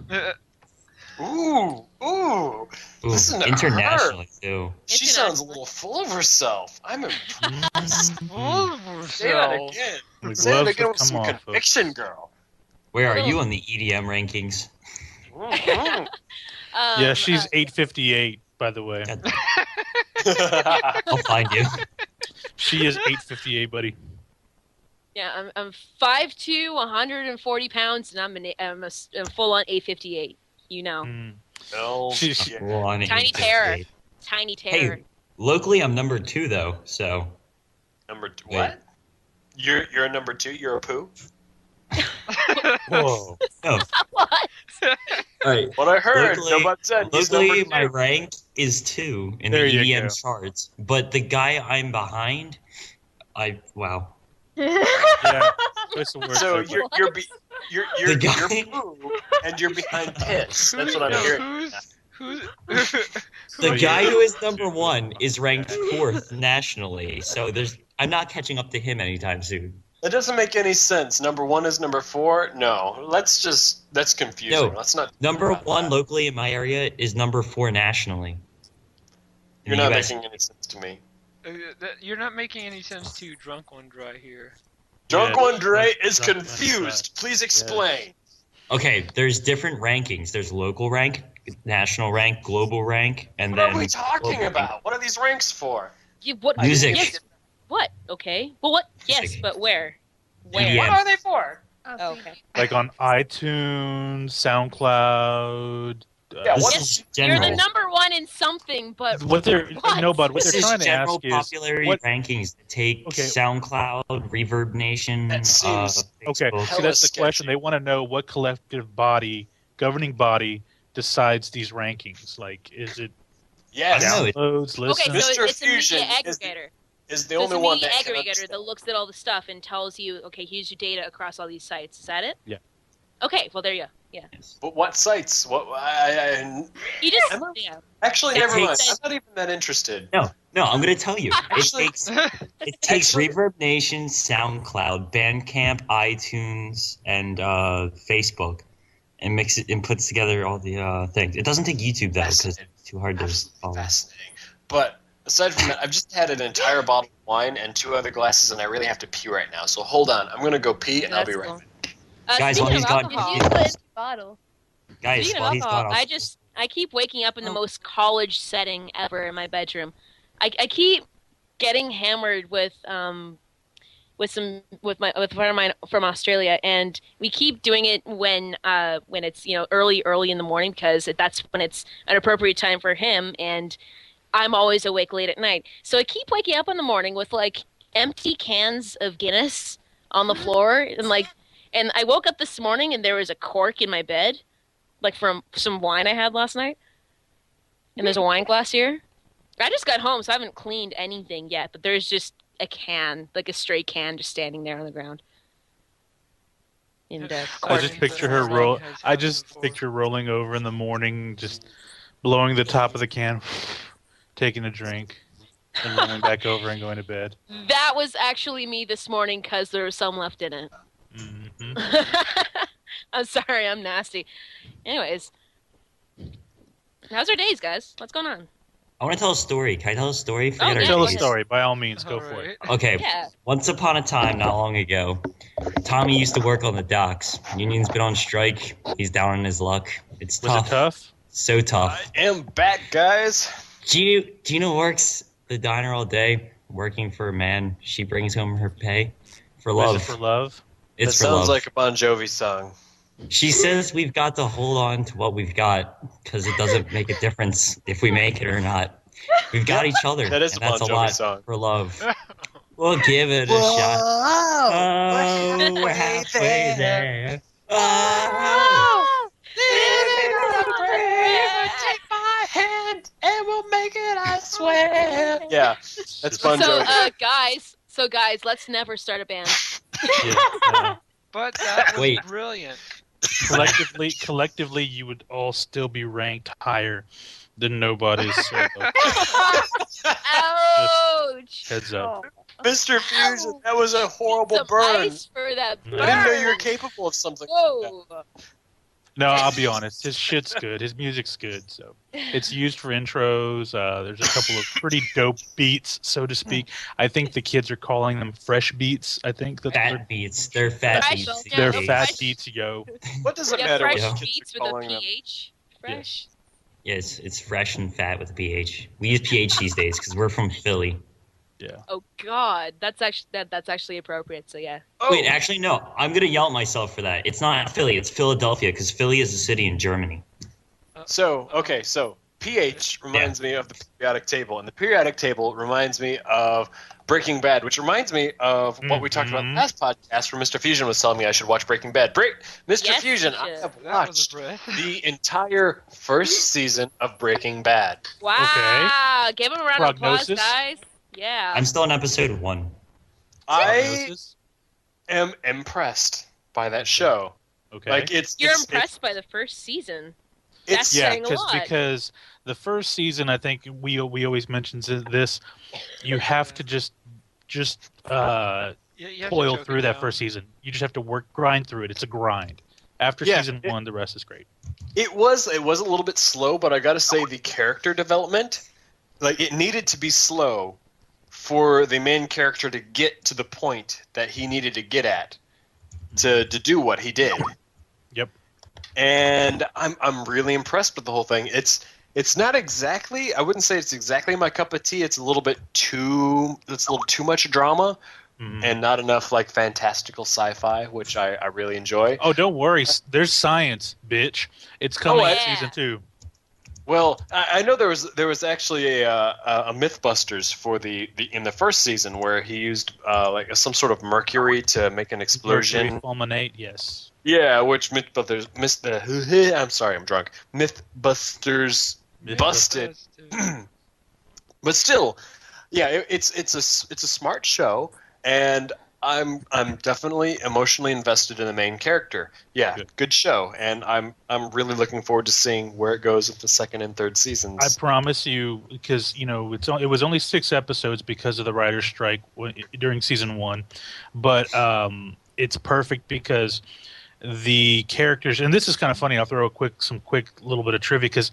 Ooh. Ooh, Listen to internationally too. She sounds a little full of herself. I'm impressed. Say that again. The Say that gloves again have with come some off, folks. conviction, girl. Where are you on the EDM rankings? Mhm. Yeah, she's 858, by the way. God, I'll find you. She is 858, buddy. yeah, I'm 5'2", 140 pounds, and I'm a full-on 858. You know, Mm. Well, She's- yeah. Well, on Tiny 858. terror. Tiny terror. Hey, locally I'm number 2 though, so Number two. Wait. What? You're a number 2. You're a poo. Whoa. no. What? Alright. What I heard. Locally- Nobody said he's Locally, number my 2. rank is 2 in There the you EDM go. charts, but the guy I'm behind, wow. Yeah, choice of words So there. you're The guy- you're poo, and you're behind piss. That's what I'm hearing. Who's The Oh, guy yeah. who is number 1 is ranked 4th nationally, so I'm not catching up to him anytime soon. That doesn't make any sense. Number 1 is number 4. No, that's confusing. No. Let's not. Number about 1 that. locally in my area is number 4 nationally. In You're the not US. making any sense to me. You're not making any sense to Darkonedrei here. Darkonedrei is Darkonedrei. confused. Please explain. Okay, there's different rankings. There's local rank, national rank, global rank, and What then are we talking global about? What are these ranks for? What? Music. Yes. What? Okay. But what? Yes, Music. but where? Where? EDM. What are they for? Oh, okay. Like on iTunes, SoundCloud. Yeah, This what- is You're general. the number one in something, but what they're What? no, but what This they're is trying to general ask is popularity what. rankings that take Okay. SoundCloud, Reverb Nation, That seems- Okay, Facebook. so that's the sketchy. question. They want to know what collective body, governing body, decides these rankings. Like, is it Yes. I don't know. downloads, listens? okay. So Mr. it's a media Fusion is aggregator. Is the So only it's a one media that can aggregator understand. that looks at all the stuff and tells you, okay, here's your data across all these sites. Is that it? Yeah. Okay. Well, there you go. Yeah. Yes. But what sites? What? You just Am I- yeah. Actually, It never mind. takes- I'm not even that interested. No, I'm going to tell you. It Actually- takes it takes Actually- Reverb Nation, SoundCloud, Bandcamp, iTunes, and Facebook, and mix it and puts together all the things. It doesn't take YouTube though because Fascinating. it's too hard to Absolutely follow. fascinating. But aside from that, I've just had an entire bottle of wine and 2 other glasses, and I really have to pee right now. So hold on. I'm going to go pee, and I'll be That's right cool. back. Guys, while Speaking he's of gone, alcohol, Use the empty bottle. guys, speaking of while he's alcohol, gone, I keep waking up in the most college setting ever in my bedroom. I keep getting hammered with with a friend of mine from Australia, and we keep doing it when it's early in the morning because that's when it's an appropriate time for him, and I'm always awake late at night. So I keep waking up in the morning with like empty cans of Guinness on the floor, and I woke up this morning and there was a cork in my bed, like from some wine I had last night, and there's a wine glass here. I just got home, so I haven't cleaned anything yet, but there's just a can, like a stray can, just standing there on the ground. And I just picture her roll. I just picture rolling over in the morning, just blowing the top of the can, taking a drink, and rolling back over and going to bed. That was actually me this morning because there was some left in it. Mm-hmm. I'm sorry, I'm nasty. Anyways, how's our days, guys? What's going on? I want to tell a story. Can I tell a story? Oh, yeah, Tell go a ahead. story, by all means, go for it. Okay. Yeah. Once upon a time, not long ago, Tommy used to work on the docks. Union's been on strike. He's down on his luck. It's Was tough. it tough? So tough. I am back, guys. Gina works the diner all day, working for a man. She brings home her pay for love. Was it for love? It's that for sounds love. like a Bon Jovi song. She says we've got to hold on to what we've got because it doesn't make a difference if we make it or not. We've got each other, That is and a that's Bon a Jovi lot song. for love. We'll give it a shot. Oh, we're halfway there. Oh, Take my hand and we'll make it, I swear. Yeah, that's Bon So, Jovi. guys, let's never start a band. Yeah. But that was Wait. brilliant. Collectively, you would all still be ranked higher than nobody's. Ouch! Heads up. Mr. Fusion, that was a horrible Some burn. ice for that I burn. I didn't know you were capable of something like that. Whoa! No, I'll be honest. His shit's good. His music's good. So it's used for intros. There's a couple of pretty dope beats, so to speak. I think the kids are calling them fresh beats. I think that's what they're fat beats. They're fat Fresh, beats. yeah, They're no, fat fresh. beats, yo. What does it Yeah, matter fresh what the beats kids are with a calling them? pH. Fresh. Yes, it's fresh and fat with a pH. We use pH these days because we're from Philly. Yeah. Oh God, that's actually appropriate. So yeah. Oh, Wait, actually, no. I'm gonna yell at myself for that. It's not Philly. It's Philadelphia because Philly is a city in Germany. so pH reminds me of the periodic table, and the periodic table reminds me of Breaking Bad, which reminds me of what we talked about in the last podcast where Mr. Fusion was telling me I should watch Breaking Bad. Mr. Yes, Fusion, you I should. have That was watched a breath. the entire first season of Breaking Bad. Wow! Give him a round of applause, Prognosis? guys. Yeah. I'm still on episode 1. I Prognosis? am impressed by that show. Okay. Like You're impressed by the first season. That's It's Yeah, saying a lot. because the first season, I think we always mention this. You have to just You have to toil choke through it that down. first season. You just have to grind through it. It's a grind. After Yeah, season 1, the rest is great. It was a little bit slow, but I got to say the character development, like it needed to be slow for the main character to get to the point that he needed to get at to do what he did. Yep. And I'm really impressed with the whole thing. It's not exactly, I wouldn't say it's exactly my cup of tea. It's a little too much drama Mhm. and not enough like fantastical sci-fi, which I really enjoy. Oh, don't worry. There's science, bitch. It's coming in yeah. season 2. Well, I know there was actually a MythBusters for the in the first season where he used like some sort of mercury to make an explosion. Mercury fulminate, yes. Yeah, which I'm sorry, I'm drunk. MythBusters busted, but still, yeah, it's a smart show, and I'm definitely emotionally invested in the main character. Yeah, good show, and I'm really looking forward to seeing where it goes with the second and third seasons. I promise you, because it was only 6 episodes because of the writer's strike during season 1, but it's perfect because the characters, and this is kind of funny. I'll throw some quick little bit of trivia because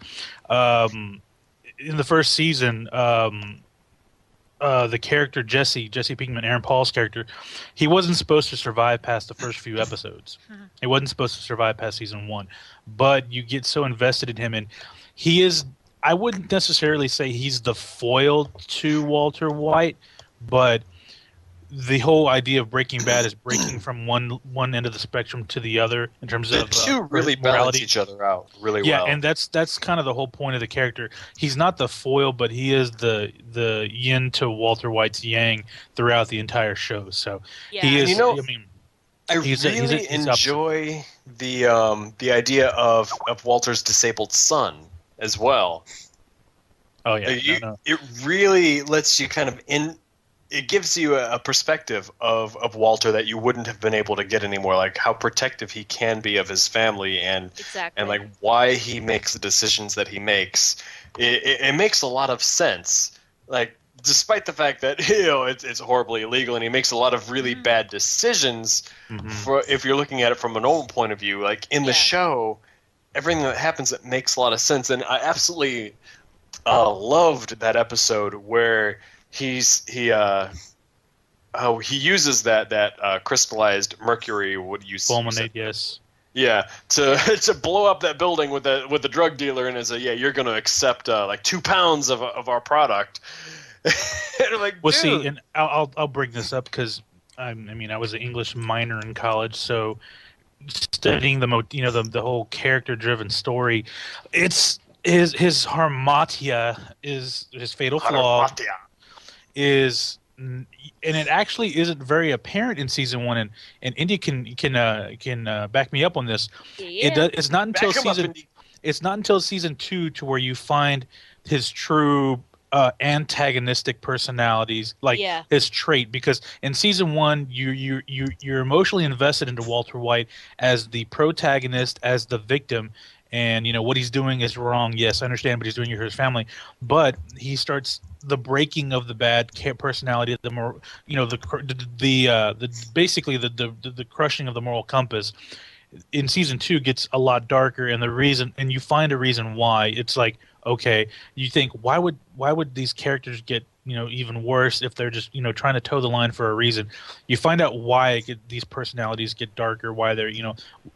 in the first season, the character Jesse Pinkman, Aaron Paul's character, he wasn't supposed to survive past the first few episodes. He wasn't supposed to survive past season 1, but you get so invested in him, and he is. I wouldn't necessarily say he's the foil to Walter White, but the whole idea of Breaking Bad is breaking from one end of the spectrum to the other in terms The of two really balance morality. each other out really Yeah, well. and that's kind of the whole point of the character. He's not the foil, but he is the yin to Walter White's yang throughout the entire show. So he Yeah. is. You know, I mean, I he's really he's enjoy the idea of Walter's disabled son as well. Oh yeah, It really lets you kind of it gives you a perspective of Walter that you wouldn't have been able to get anymore, like how protective he can be of his family and like why he makes the decisions that he makes. It makes a lot of sense. Like despite the fact that it's horribly illegal and he makes a lot of really bad decisions for if you're looking at it from a normal point of view, like in the show, everything that happens it makes a lot of sense. And I absolutely loved that episode where he uses that crystallized mercury. What do you fulminate? Yes. Yeah, to blow up that building with the drug dealer and say, you're going to accept like 2 pounds of our product. And I'm like, well, dude. see, and I'll bring this up because I was an English minor in college, so studying the whole character driven story, it's his harmatia is his fatal flaw. Is and it actually isn't very apparent in season 1, and Indy can back me up on this. Yeah. It's not until season 2 to where you find his true antagonistic personalities, like his trait. Because in season 1, you're emotionally invested into Walter White as the protagonist, as the victim. And what he's doing is wrong. Yes, I understand, but he's doing it for his family. But he starts the breaking of the bad personality, basically the crushing of the moral compass. In season 2, gets a lot darker, and you find a reason why. It's like, okay, you think why would these characters get even worse if they're just trying to toe the line for a reason. You find out why these personalities get darker, why they're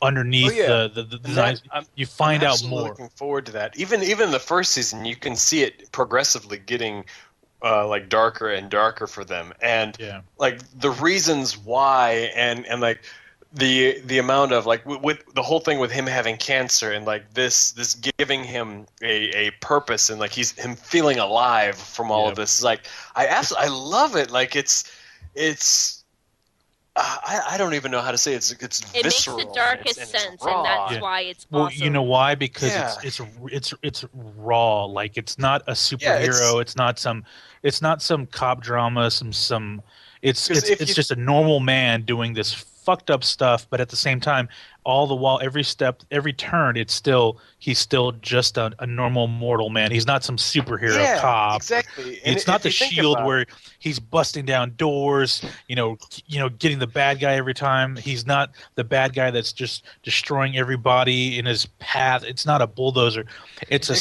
underneath the nice. You find out more. Looking forward to that. Even the first season, you can see it progressively getting like darker and darker for them, and like the reasons why, and like the amount of like with the whole thing with him having cancer and like this giving him a purpose and like him feeling alive from all of this is like I love it. Like it's I don't even know how to say it. It's visceral. Makes the darkest sense, and that's why it's awesome. Well, you know why? Because it's raw. Like it's not a superhero. It's not some cop drama. It's just a normal man doing this fucked up stuff, but at the same time, all the while, every step, every turn, he's still just a normal mortal man. He's not some superhero cop. Exactly. It's not the Shield where he's busting down doors, getting the bad guy every time. He's not the bad guy that's just destroying everybody in his path. It's not a bulldozer. It's a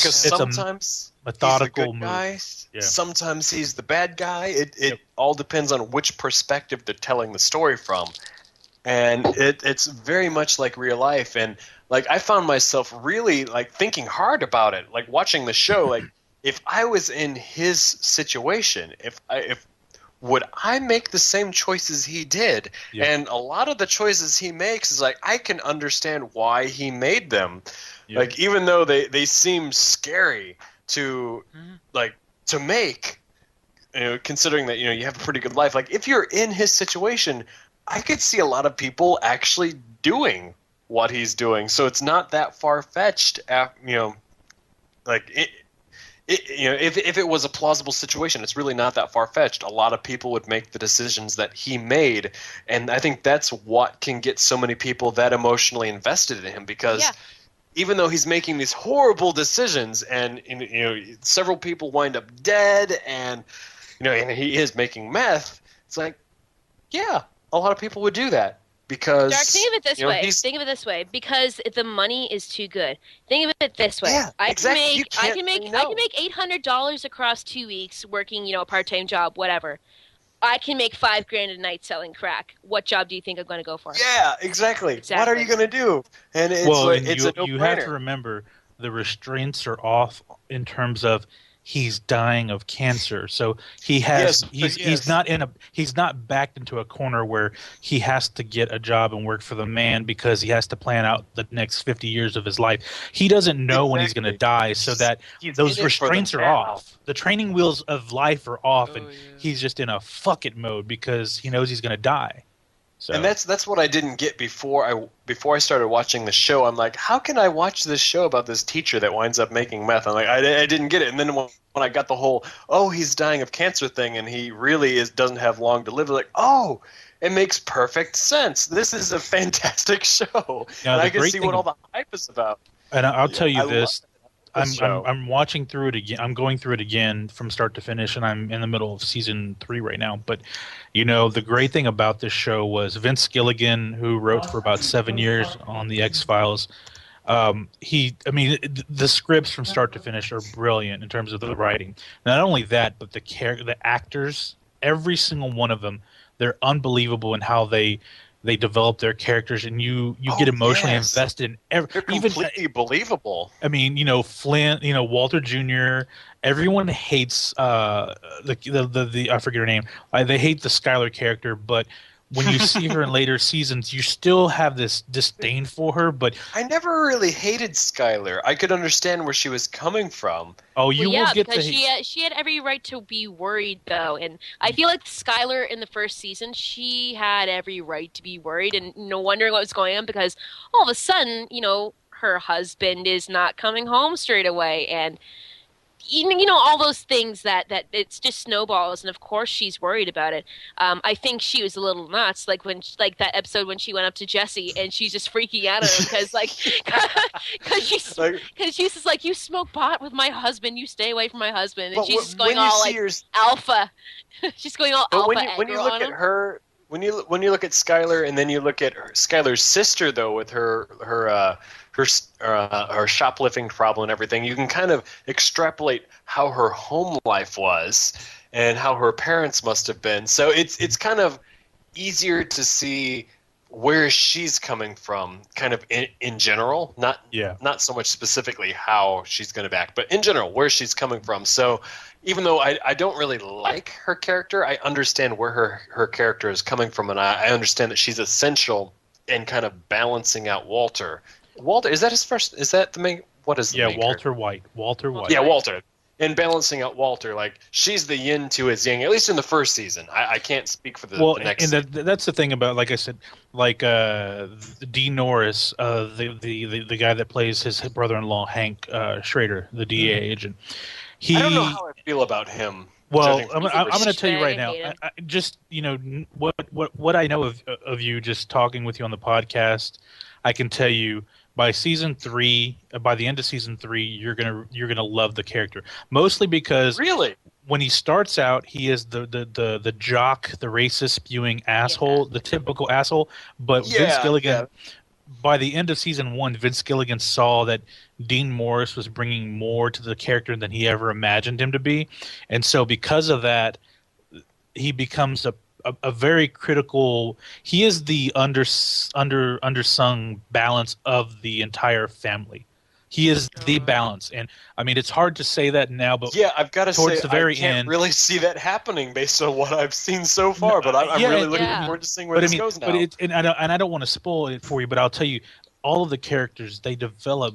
methodical move. Sometimes he's the bad guy. It all depends on which perspective they're telling the story from. And it's very much like real life. And like I found myself really like thinking hard about it, like watching the show. Like if I was in his situation, if would I make the same choices he did? Yeah. And a lot of the choices he makes is like I can understand why he made them. Yeah. Like even though they seem scary to to make, considering that you have a pretty good life. Like if you're in his situation, I could see a lot of people actually doing what he's doing. So it's not that far-fetched, like if it was a plausible situation, it's really not that far-fetched. A lot of people would make the decisions that he made, and I think that's what can get so many people that emotionally invested in him, because even though he's making these horrible decisions and several people wind up dead and and he is making meth, it's like, a lot of people would do that. because Dark, think of it this you know, way. he's Think of it this way. Because the money is too good. Think of it this way. yeah, exactly. You I can't can make say I no. can make $800 across 2 weeks working, a part-time job, whatever. I can make $5,000 a night selling crack. What job do you think I'm going to go for? Yeah, exactly. What are you Exactly. going to do? And it's Well, like and it's a you have to no-brainer. remember the restraints are off in terms of he's dying of cancer. So Yes, he's yes. not backed into a corner where he has to get a job and work for the man because he has to plan out the next 50 years of his life. He doesn't know when he's going to Exactly. die, so that He's those in it for the restraints are now. off. The training wheels of life are off, and Oh yeah. he's just in a fuck it mode because he knows he's going to die. So And that's what I didn't get before I started watching the show. I'm like, how can I watch this show about this teacher that winds up making meth? I'm like, I didn't get it. And then when I got the whole, oh, he's dying of cancer thing, and he really doesn't have long to live, like, oh, it makes perfect sense. This is a fantastic show, now and the I can great see thing what all the hype is about. And I'll tell you I love this: this show. I'm watching through it again. I'm going through it again from start to finish, and I'm in the middle of season 3 right now. But the great thing about this show was Vince Gilligan, who wrote for about 7 years on the X-Files. The scripts from start to finish are brilliant in terms of the writing. Not only that, but the actors, every single one of them, they're unbelievable in how they develop their characters, and you get emotionally yes. invested in every. They're Even completely believable. I mean, Flint, Walter Jr. Everyone hates the I forget her name. They hate the Skylar character, but when you see her in later seasons, you still have this disdain for her. But I never really hated Skylar. I could understand where she was coming from. oh, Well, you yeah, will get because to she had every right to be worried though, and I feel like Skylar in the first season, she had every right to be worried and wondering what was going on because all of a sudden, her husband is not coming home straight away, and all those things that it's just snowballs, and of course she's worried about it. I think she was a little nuts, like like that episode when she went up to Jesse and she's just freaking out at him because she's just like, you smoke pot with my husband, you stay away from my husband, and But she's just when going you all see like her, alpha. She's going all but alpha when you aggro look on at him. her, when you look at Skylar, and then you look at Skylar's sister, though, with her shoplifting problem and everything, you can kind of extrapolate how her home life was and how her parents must have been. So it's kind of easier to see where she's coming from, kind of in general, not so much specifically how she's going to act, but in general where she's coming from. So even though I don't really like her character, I understand where her character is coming from, and I understand that she's essential in kind of balancing out Walter. Walter, is that his first? Is that the main? What is the main Walter character? White. Walter White. Yeah, Walter. And balancing out Walter, like she's the yin to his yang, at least in the first season. I can't speak for the next. And that's the thing about, like I said, like Dean Norris, the guy that plays his brother-in-law Hank Schrader, the DEA agent. I don't know how I feel about him. Well, judging I'm from going to tell you right I now. hate him. Just what I know of you, just talking with you on the podcast, I can tell you by season 3, by the end of season 3, you're gonna love the character. Mostly because really, when he starts out, he is the jock, the racist spewing asshole, the typical asshole. But Vince Gilligan, by the end of season 1, Vince Gilligan saw that Dean Morris was bringing more to the character than he ever imagined him to be, and so because of that, he becomes a very critical. He is the undersung balance of the entire family. He is the balance, and I mean it's hard to say that now, but I've got to say towards the very I can't end, really see that happening based on what I've seen so far. But I'm really looking forward to seeing where this goes now. But I don't want to spoil it for you, but I'll tell you, all of the characters they develop,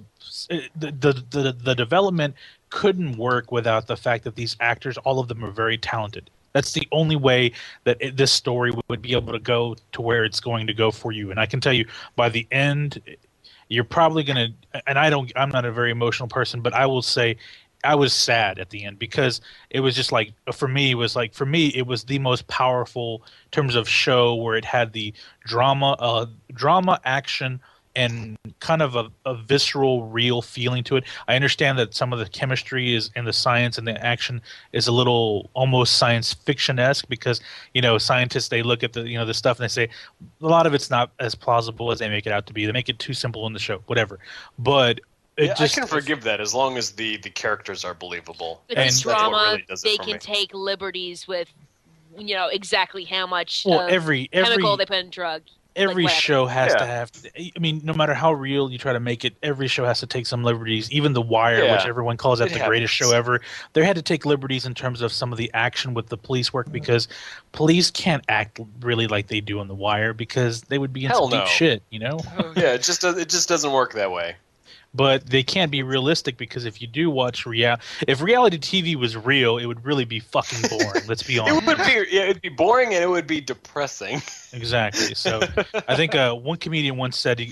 the development couldn't work without the fact that these actors, all of them, are very talented. That's the only way that this story would be able to go to where it's going to go for you. And I can tell you, by the end, you're probably going to. And I'm not a very emotional person, but I will say, I was sad at the end because it was just like for me, it was the most powerful in terms of show where it had the drama, action, and kind of a visceral, real feeling to it. I understand that some of the chemistry is and the science and the action is a little almost science fiction-esque because, scientists, they look at the stuff and they say a lot of it's not as plausible as they make it out to be. They make it too simple in the show, whatever. But I can forgive that as long as the characters are believable. With the drama, really does it they for can me. take liberties with, exactly how much every chemical they put in drug. Every whatever. show has to have. I mean, no matter how real you try to make it, every show has to take some liberties. Even The Wire, which everyone calls that the greatest show ever, they had to take liberties in terms of some of the action with the police work because police can't act really like they do on The Wire because they would be in some deep shit, Yeah, it just doesn't work that way. But they can't be realistic because if you do watch if reality TV was real, it would really be fucking boring. Let's be honest. It'd be boring and it would be depressing. Exactly. So I think one comedian once said,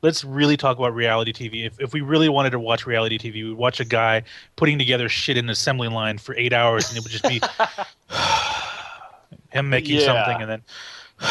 let's really talk about reality TV. If we really wanted to watch reality TV, we'd watch a guy putting together shit in an assembly line for 8 hours and it would just be him making something and then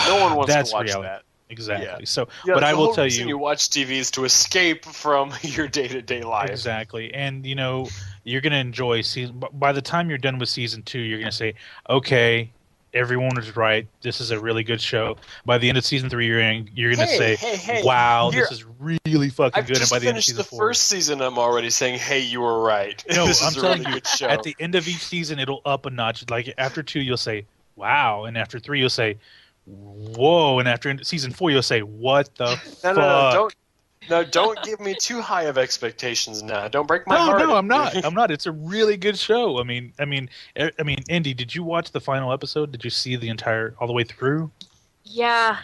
no one wants that's to watch reality. That. Exactly. Yeah. So, but I will tell you, you watch TV is to escape from your day-to-day life. Exactly, and you're gonna enjoy season. By the time you're done with season 2, you're gonna say, "Okay, everyone was right. This is a really good show." By the end of season 3, you're gonna say, "Wow, this is really fucking good." And by the end of season 4, the first season, I'm already saying, "Hey, you were right." No, this I'm is a telling really you, good show. at the end of each season, it'll up a notch. Like after 2, you'll say, "Wow," and after 3, you'll say, "Whoa!" And after season 4, you'll say, "What the fuck?" Don't give me too high of expectations now. Don't break my heart. No, I'm not. I'm not. It's a really good show. I mean, Indy, did you watch the final episode? Did you see all the way through? Yeah.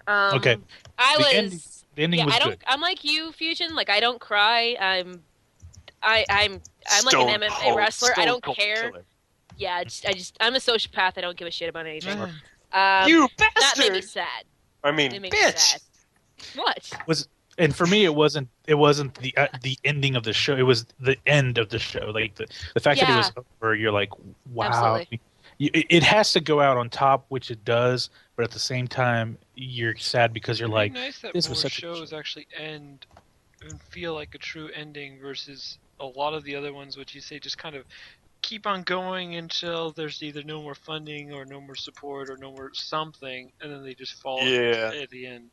Okay. The ending was good. I'm like you, Fusion. Like I don't cry. I'm like an MMA wrestler. I don't care. Killer. Yeah, I'm a sociopath. I don't give a shit about anything. You bastard! That made me sad. I mean, bitch. What? And for me, it wasn't the ending of the show. It was the end of the show. Like the fact that it was over. You're like, wow. Absolutely. It has to go out on top, which it does. But at the same time, you're sad because you're like, nice that this more was such shows actually end and feel like a true ending versus a lot of the other ones, which you say just kind of keep on going until there's either no more funding or no more support or no more something, and then they just fall at the end.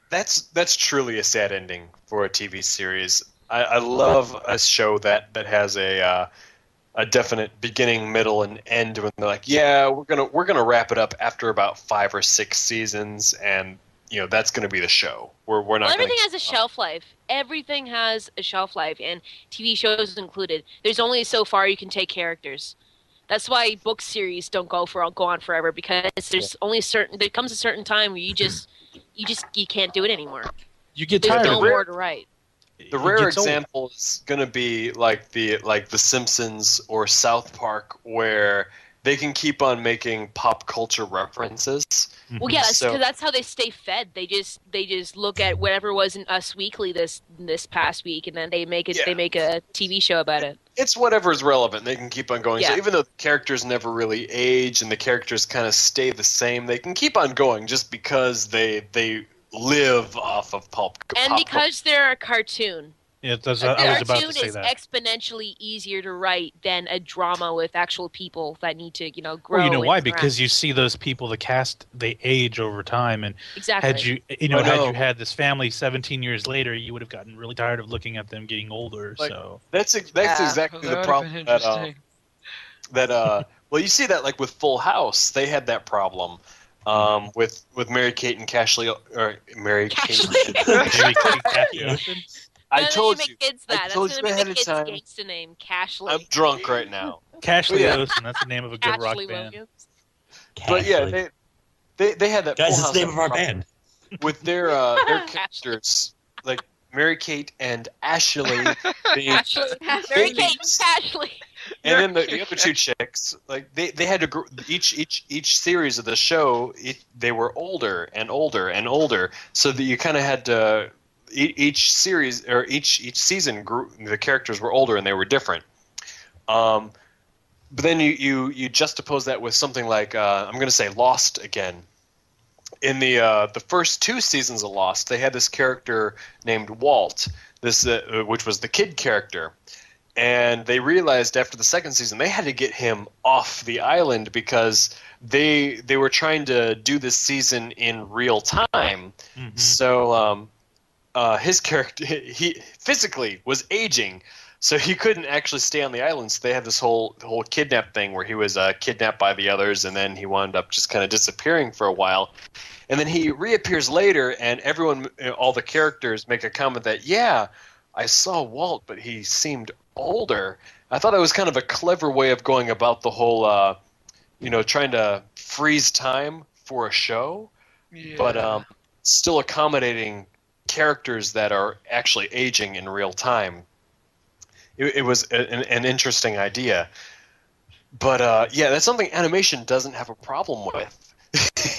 That's truly a sad ending for a TV series. I love a show that has a definite beginning, middle, and end when they're like, yeah, we're gonna wrap it up after about 5 or 6 seasons, and that's gonna be the show. We're not. Everything has a shelf life. Everything has a shelf life, and TV shows included. There's only so far you can take characters. That's why book series don't go on forever because there's only there comes a certain time where you can't do it anymore. You get tired. There's no more to write. The rare example is going to be like the Simpsons or South Park, where they can keep on making pop culture references. Well, yeah, because that's how they stay fed. They just look at whatever was in Us Weekly this past week, and then they make a TV show about it. It's whatever's relevant. They can keep on going. Yeah. So even though the characters never really age and the characters kind of stay the same, they can keep on going just because they live off of because they're a cartoon. Yeah, I was about to say is that. Exponentially easier to write than a drama with actual people that need to, grow. Well, you know why? interact. Because you see those people, the cast, they age over time, and exactly. had you had this family 17 years later, you would have gotten really tired of looking at them getting older. So that's exactly the problem well, you see that like with Full House, they had that problem. With Mary Kate and Cashley, or Mary Kate. I told you. I told you ahead of time. Gangsta name, Cashley. I'm drunk right now. Cashley Olsen, that's the name of a good rock band. But yeah, they had that. Guys, it's the name of our band. With their characters, like Mary Kate and Ashley. Mary Kate and Ashley. And then the other two chicks, like they had to each series of the show, they were older and older and older, so that you kind of had to. Each series or each season grew, the characters were older and they were different. But then you juxtapose that with something like I'm going to say Lost again. in the first 2 seasons of Lost, they had this character named Walt, which was the kid character. And they realized after the second season they had to get him off the island because they were trying to do this season in real time. Mhm. So his character, he physically was aging, so he couldn't actually stay on the island. So they had this whole kidnap thing where he was kidnapped by the others, and then he wound up just kind of disappearing for a while. And then he reappears later, and everyone, all the characters, make a comment that, yeah, I saw Walt, but he seemed older. I thought it was kind of a clever way of going about the whole, trying to freeze time for a show, Yeah. but still accommodating characters that are actually aging in real time. It was an interesting idea. But yeah, that's something animation doesn't have a problem with.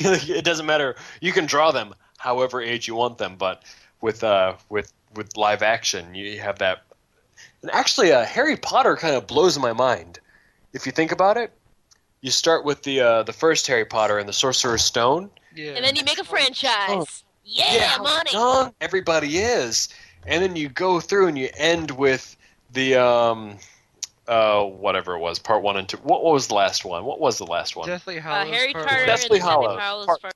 It doesn't matter. You can draw them however age you want them, but with live action, you have that. And actually, Harry Potter kind of blows my mind. If you think about it, you start with the first Harry Potter and the Sorcerer's Stone. Yeah. And then you make a franchise. Oh. Yeah, how money. young everybody is, and then you go through and you end with the whatever it was, part 1 and 2. What was the last one? What was the last one? Deathly Hallows. Harry Part Potter one. and Deathly the Hallows, Hallows part- part-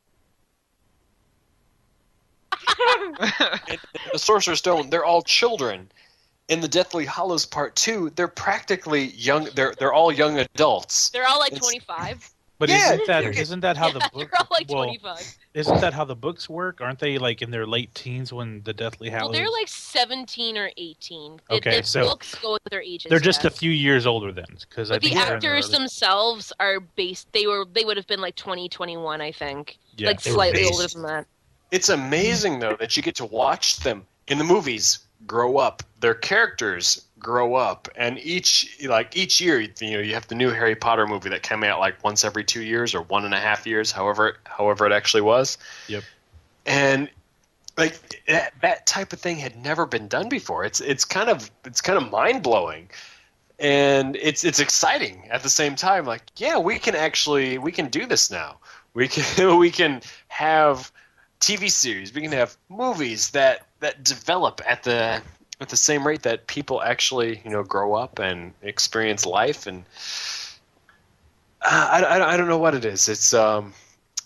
And the Sorcerer's Stone, they're all children. In the Deathly Hallows Part 2, they're practically young. They're all young adults. They're all like It's- 25. But Yeah, isn't that how the book? They're all like well, 25. isn't that how the books work? Aren't they like in their late teens when the Deathly Well, Hallows? they're like 17 or 18. Okay, the so books go with their ages. they're just yeah. a few years older then, because I But the think they're in their actors early- themselves are based. They would have been like 20, 21, I think. Yeah. Like They were slightly based. older than that. It's amazing though that you get to watch them in the movies grow up. Their characters grow up, and each year, you have the new Harry Potter movie that came out like once every 2 years or 1.5 years, however it actually was. Yep. And like that type of thing had never been done before. It's kind of mind blowing, and it's exciting at the same time. Like, yeah, we can do this now. We can have TV series. We can have movies that develop at the same rate that people actually grow up and experience life. And I don't know what it is. It's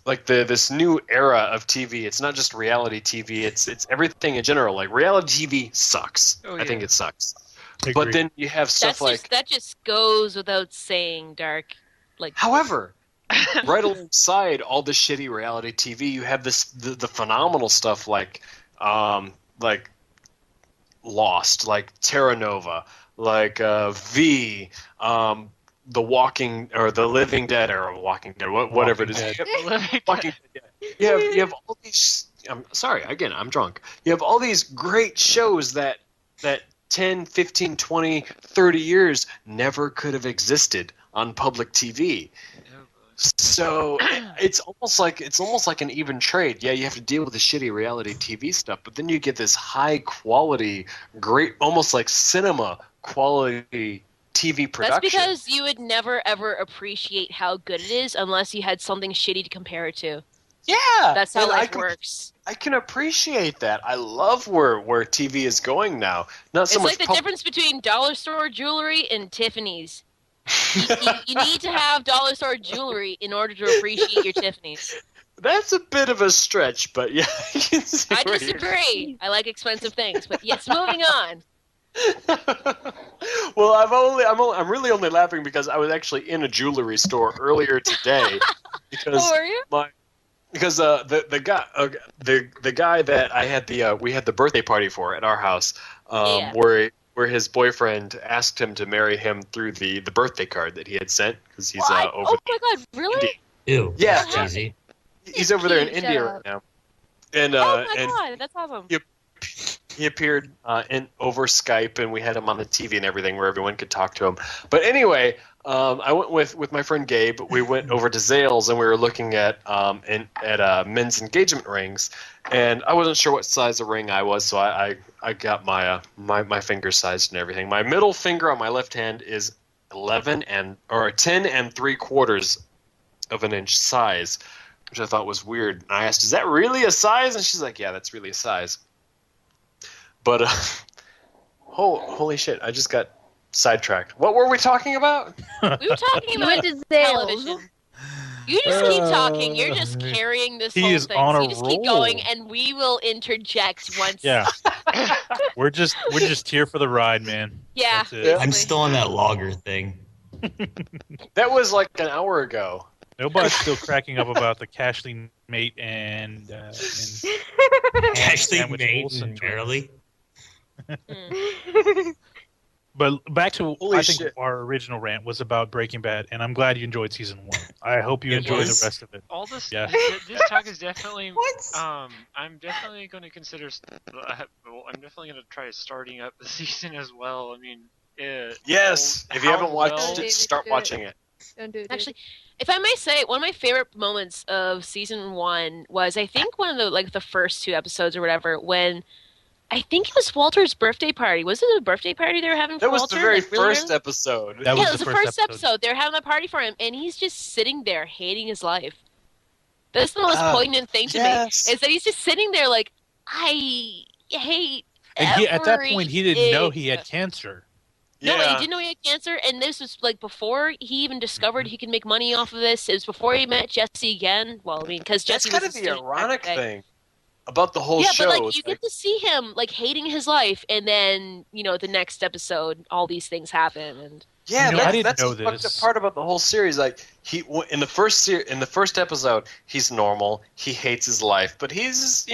like this new era of TV. It's not just reality TV. It's everything in general. Like, reality TV sucks. Oh, I think yeah. it sucks. Agree. But then you have stuff That just goes without saying, Dark. Like, however, right alongside all the shitty reality TV, you have the phenomenal stuff like Lost, like Terra Nova, like V, The Walking or The Living Dead or Walking Dead, whatever it is. Walking Dead. Yeah. You have all these. I'm sorry. Again, I'm drunk. You have all these great shows that 10, 15, 20, 30 years never could have existed on public TV. So it's almost like an even trade. Yeah, you have to deal with the shitty reality TV stuff, but then you get this high quality, great, almost like cinema quality TV production. that's because you would never ever appreciate how good it is unless you had something shitty to compare it to. Yeah, That's how and life works. I can appreciate that. I love where TV is going now. Not so It's much like the difference between dollar store jewelry and Tiffany's. You need to have dollar store jewelry in order to appreciate your Tiffany's. That's a bit of a stretch, but yeah, I can see I where you're- disagree. I like expensive things, but yes, moving on. Well, I'm really only laughing because I was actually in a jewelry store earlier today because How are you? the guy that I had we had the birthday party for at our house, Yeah. where his boyfriend asked him to marry him through the birthday card that he had sent because he's What? over Oh my god, really? Ew. Yeah. That's cheesy. he's over there in Shut India up. right now, and Oh my and god, that's awesome. he appeared over Skype, and we had him on the TV and everything where everyone could talk to him. But anyway, I went with my friend Gabe. We went over to Zales, and we were looking at men's engagement rings, and I wasn't sure what size of ring I was, so I got my finger sized and everything. My middle finger on my left hand is 10 3/4 of an inch size. which I thought was weird. And I asked, "Is that really a size?" And she's like, "Yeah, that's really a size." But holy shit! I just got sidetracked. What were we talking about? We were talking You about went to Zales. television. You just keep talking. You're just carrying this He whole is thing. on So a you just keep roll. going, and we will interject once. Yeah. We're just here for the ride, man. Yeah. That's it. Yeah. I'm still on that logger thing. That was like an hour ago. Nobody's still cracking up about the Cashly Mate and Actually, Sandwich made Olsen barely. But back to Holy I think shit. our original rant was about Breaking Bad, and I'm glad you enjoyed season 1. I hope you It enjoy the was. rest of it. All this, Yeah. this talk is definitely. I'm definitely going to consider. I'm definitely going to try starting up the season as well. I mean, Yes, if you how haven't watched well- it, start watching it. Don't do it. Actually, if I may say, one of my favorite moments of season 1 was, I think, one of the first 2 episodes or whatever, when I think it was Walter's birthday party. Was it a birthday party they were having for That was Walter? the very Like, really first early? episode. That Yeah, was it was the the first first episode. They were having a party for him, and he's just sitting there hating his life. That's the most poignant thing to yes. me, is that he's just sitting there like, I hate And at that point, he didn't know he had everything. cancer. No, Yeah. he didn't know he had cancer, and this was like before he even discovered he could make money off of this. It was before he met Jesse again. Well, I mean, because That's Jesse kind was of a the student back ironic in the day. thing about the whole Yeah, show. but like It's you get to see him like hating his life, and then the next episode, all these things happen, and yeah, You know, I that's didn't know the fucked up this. part about the whole series. Like in the first episode, he's normal. He hates his life, but he's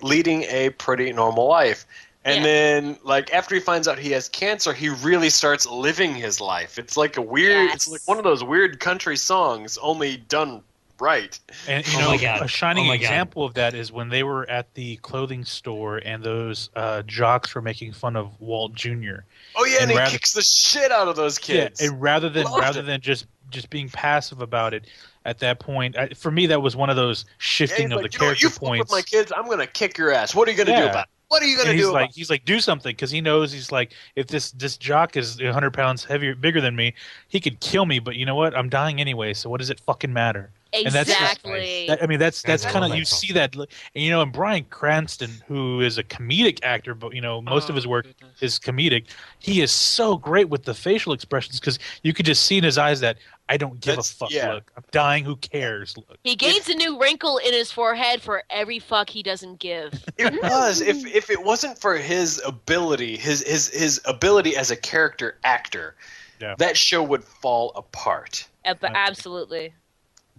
leading a pretty normal life. And Yeah. then, like after he finds out he has cancer, he really starts living his life. It's like a weird. It's like Yes. one of those weird country songs, only done right. And Oh my God. a shining Oh my God. example of that is when they were at the clothing store and those jocks were making fun of Walt Jr. Oh yeah, and And he rather- kicks the shit out of those kids. Yeah, and rather Loved it. than just being passive about it, at that point, for me that was one of those Yeah, shifting he's of like, the you know what, character you fuck points. with my kids, I'm gonna kick your ass. What are you gonna do Yeah. about it? What are you gonna And do about it? he's like, do something, because he knows, he's like, if this jock is 100 pounds bigger than me, he could kill me. But you know what? I'm dying anyway. So what does it fucking matter? And that's- exactly. That's Guys, I kind love of, that you song. see that, and Bryan Cranston, who is a comedic actor, but most of his work goodness. is comedic. He is so great with the facial expressions, because you could just see in his eyes that I don't give That's- a fuck. yeah. Look, I'm dying. Who cares? Look. He gains a new wrinkle in his forehead for every fuck he doesn't give. It was. If it wasn't for his ability, his ability as a character actor, Yeah. that show would fall apart. But absolutely.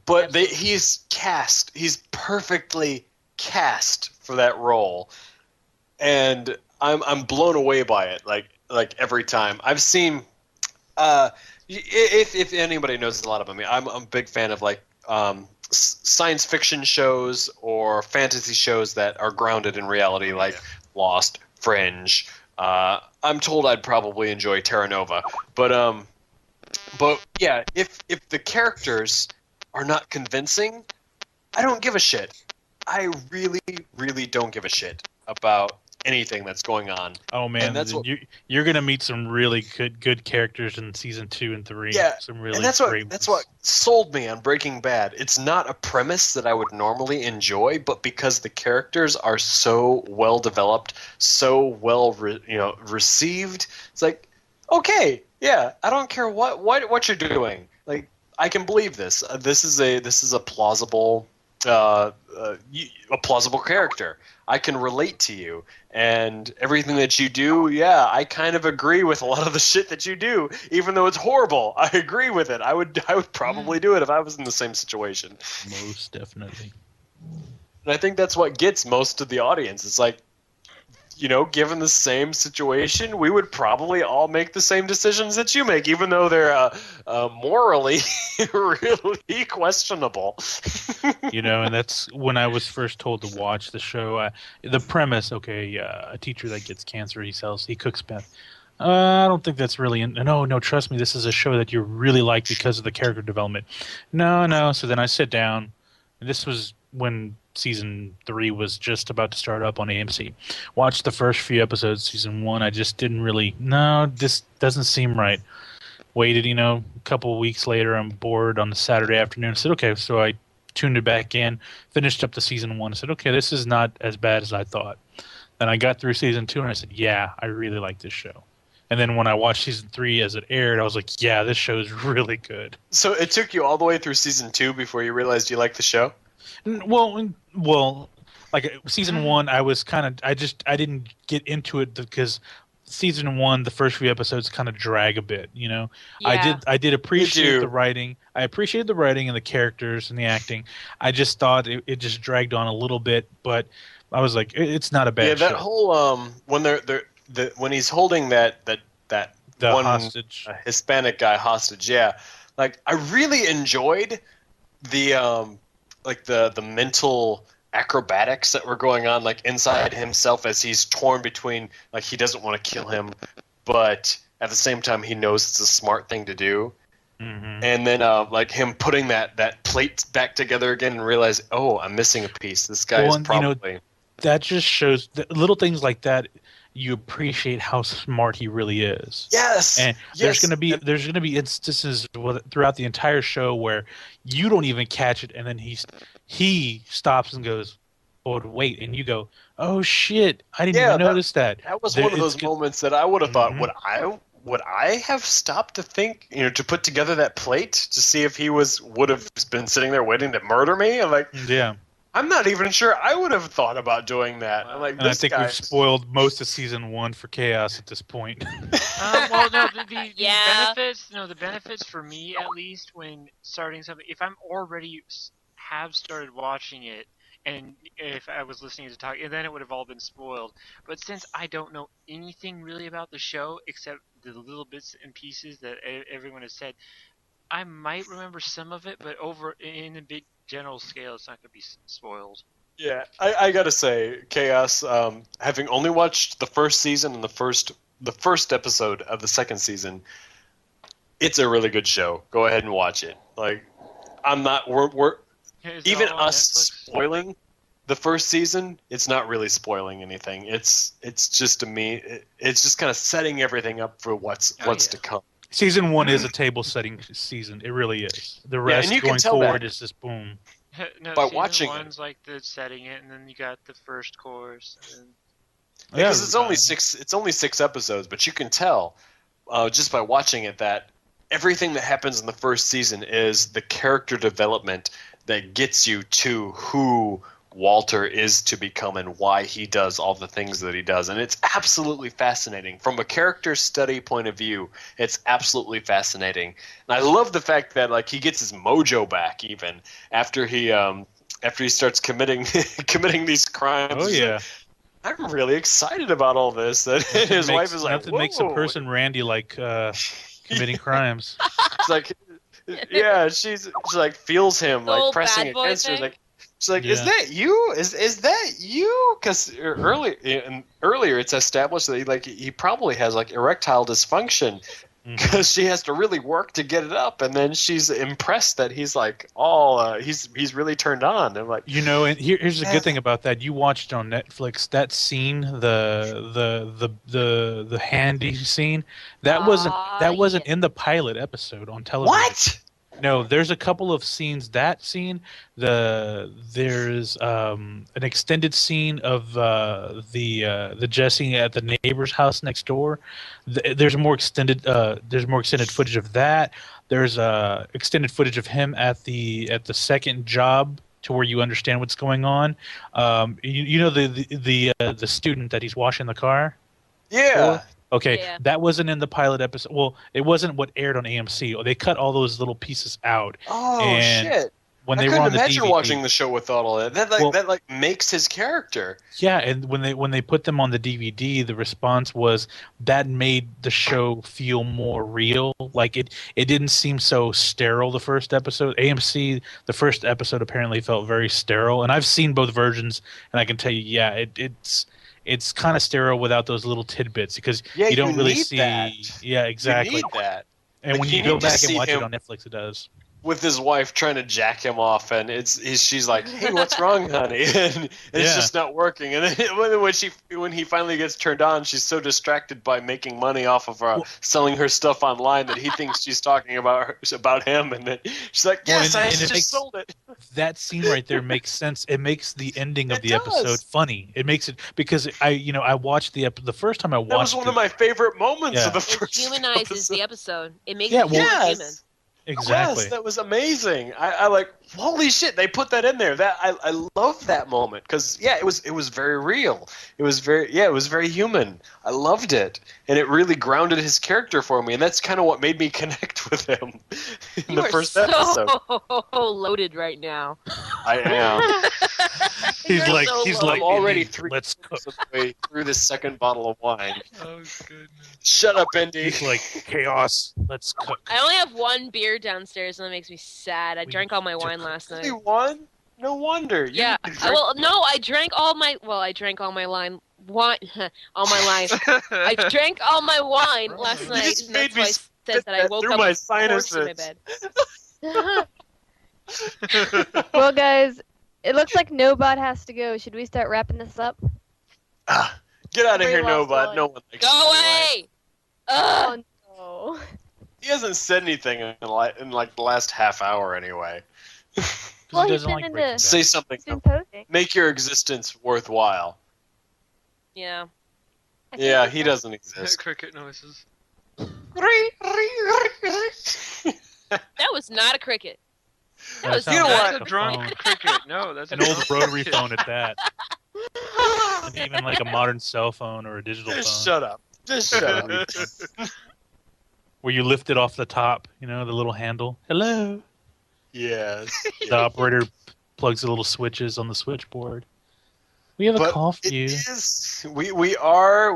But he's cast. He's perfectly cast for that role, and I'm blown away by it. Like every time I've seen. If anybody knows a lot about me, I'm a big fan of like science fiction shows or fantasy shows that are grounded in reality, like Lost, Fringe. I'm told I'd probably enjoy Terra Nova, but yeah, if the characters are not convincing, I don't give a shit. I really, really don't give a shit about anything that's going on. Oh man, And that's what- you're gonna meet some really good characters in season 2 and 3. Yeah, some really and that's great what ones. sold me on Breaking Bad. It's not a premise that I would normally enjoy, but because the characters are so well developed, so well received, it's like, okay, yeah, I don't care what you're doing. Like, I can believe this. This is a plausible a plausible character. I can relate to you, and everything that you do, yeah, I kind of agree with a lot of the shit that you do, even though it's horrible. I agree with it. I would probably do it if I was in the same situation. Most definitely. And I think that's what gets most of the audience. It's like, given the same situation, we would probably all make the same decisions that you make, even though they're morally really questionable. And that's when I was first told to watch the show. The premise, a teacher that gets cancer, he cooks meth. I don't think that's really no, trust me, this is a show that you really like because of the character development. No. So then I sit down, and this was when season 3 was just about to start up on AMC. Watched the first few episodes, season 1. I just didn't really, this doesn't seem right. Waited, a couple of weeks later, I'm bored on the Saturday afternoon. I said, okay, so I tuned it back in, finished up the season 1, and said, okay, this is not as bad as I thought. Then I got through season 2, and I said, yeah, I really like this show. And then when I watched season 3 as it aired, I was like, yeah, this show is really good. So it took you all the way through season 2 before you realized you liked the show? Well, like season 1, I was kind of, I didn't get into it because season 1, the first few episodes kind of drag a bit, you know. Yeah. I did appreciate the writing. I appreciated the writing and the characters and the acting. I just thought it just dragged on a little bit, but I was like, it's not a bad show. Yeah, that whole when he's holding that The one hostage. Hispanic guy hostage, yeah. Like I really enjoyed the the mental acrobatics that were going on like inside himself as he's torn between like he doesn't want to kill him, but at the same time he knows it's a smart thing to do. Mm-hmm. And then like him putting that plate back together again and realize, oh, I'm missing a piece. This guy is probably that just shows little things like that. You appreciate how smart he really is. Yes, and there's gonna be instances throughout the entire show where you don't even catch it, and then he stops and goes, "Oh wait," and you go, "Oh shit, I didn't even notice that." That was one of those moments that I would have thought, would I have stopped to think, to put together that plate to see if he would have been sitting there waiting to murder me? I'm like, yeah. I'm not even sure I would have thought about doing that. I'm like, and I think we've spoiled most of season 1 for Chaos at this point. Well, no, the benefits for me at least when starting something, if I'm already have started watching it, and if I was listening to talk, then it would have all been spoiled. But since I don't know anything really about the show except the little bits and pieces that everyone has said, I might remember some of it, but over in a big general scale, it's not going to be spoiled. Yeah, I gotta say, Chaos, having only watched the first season and the first episode of the second season, it's a really good show. Go ahead and watch it. Like, we're even us spoiling the first season, it's not really spoiling anything. It's just it's just kind of setting everything up for what's to come. Season 1 is a table-setting season. It really is. The rest going forward is just boom. No, by watching one's like the setting it, and then you got the first course. Because it's only 6 episodes, but you can tell just by watching it that everything that happens in the first season is the character development that gets you to who Walter is to become and why he does all the things that he does. And it's absolutely fascinating. From a character study point of view, it's absolutely fascinating. And I love the fact that like he gets his mojo back even after he starts committing these crimes. Oh yeah. I'm really excited about all this. That his wife is like, nothing makes a person Randy like committing crimes. It's like, yeah, she's like feels him like pressing against her. She's like, is that you? Is that you? Because earlier it's established that he probably has like erectile dysfunction because she has to really work to get it up, and then she's impressed that he's like he's really turned on. I'm like, and here's the good thing about that. You watched on Netflix that scene, the handy scene. That wasn't in the pilot episode on television. What? No, there's a couple of scenes. That scene, there's an extended scene of the Jesse at the neighbor's house next door. There's more extended footage of that. There's extended footage of him at the second job to where you understand what's going on. The student that he's washing the car. Yeah. For? Okay, that wasn't in the pilot episode. Well, it wasn't what aired on AMC. They cut all those little pieces out. Oh, shit. When I they couldn't were on the imagine DVD, watching the show without all that. That makes his character. Yeah, and when they put them on the DVD, the response was that made the show feel more real. Like it didn't seem so sterile the first episode. AMC, the first episode apparently felt very sterile, and I've seen both versions, and I can tell you, it's kind of sterile without those little tidbits because you don't really see. That. Yeah, exactly. You need that. And when you go back and watch it on Netflix, it does. with his wife trying to jack him off, and she's like, "Hey, what's wrong, honey?" And it's just not working. And then when he finally gets turned on, she's so distracted by making money off of selling her stuff online that he thinks she's talking about him, and then she's like, "Yes, I just sold it." That scene right there makes sense. It makes the ending of the episode does. funny. It makes it because I watched the first time I watched. That was one of my favorite moments of the It first. humanizes the episode. It makes Yeah, it well, more human. Exactly. Yes, that was amazing. I like, holy shit, they put that in there. That I love that moment because it was very real. It was very human. I loved it, and it really grounded his character for me, and that's kind of what made me connect with him in the first episode. Loaded right now. I am. he's like I'm already let's cook. of the way through this second bottle of wine. Oh goodness. Shut up, Indy. He's like chaos. Let's cook. I only have one beer downstairs, and that makes me sad. I drank all my wine last night. Only one? No wonder. Yeah. I drank all my. Well, I drank all my wine. All my line. I drank all my wine last night, just and made that's me why I said that I woke through up my with corks in my sinuses. bed. Well, guys, it looks like Nobot has to go. Should we start wrapping this up? Get out of Very here, lost Nobot. line. No one likes Go you anyway. away! Ugh. Oh no. He hasn't said anything in like the last half hour anyway. Well, He he's doesn't been like into- Breaking Bad. Say something. He's been posting. Make your existence worthwhile. Yeah. I think Yeah, he's he been- doesn't exist. Cricket noises. That was not a cricket. That That was sounds You know like what? That's a a drunk phone. cricket. No, that's An a old drunk rotary cricket. phone at that. And even like a modern cell phone or a digital phone. Just shut up. Just shut up. Where you lift it off the top, the little handle. Hello. Yes. The operator plugs the little switches on the switchboard. We have a But call for it you. is, we are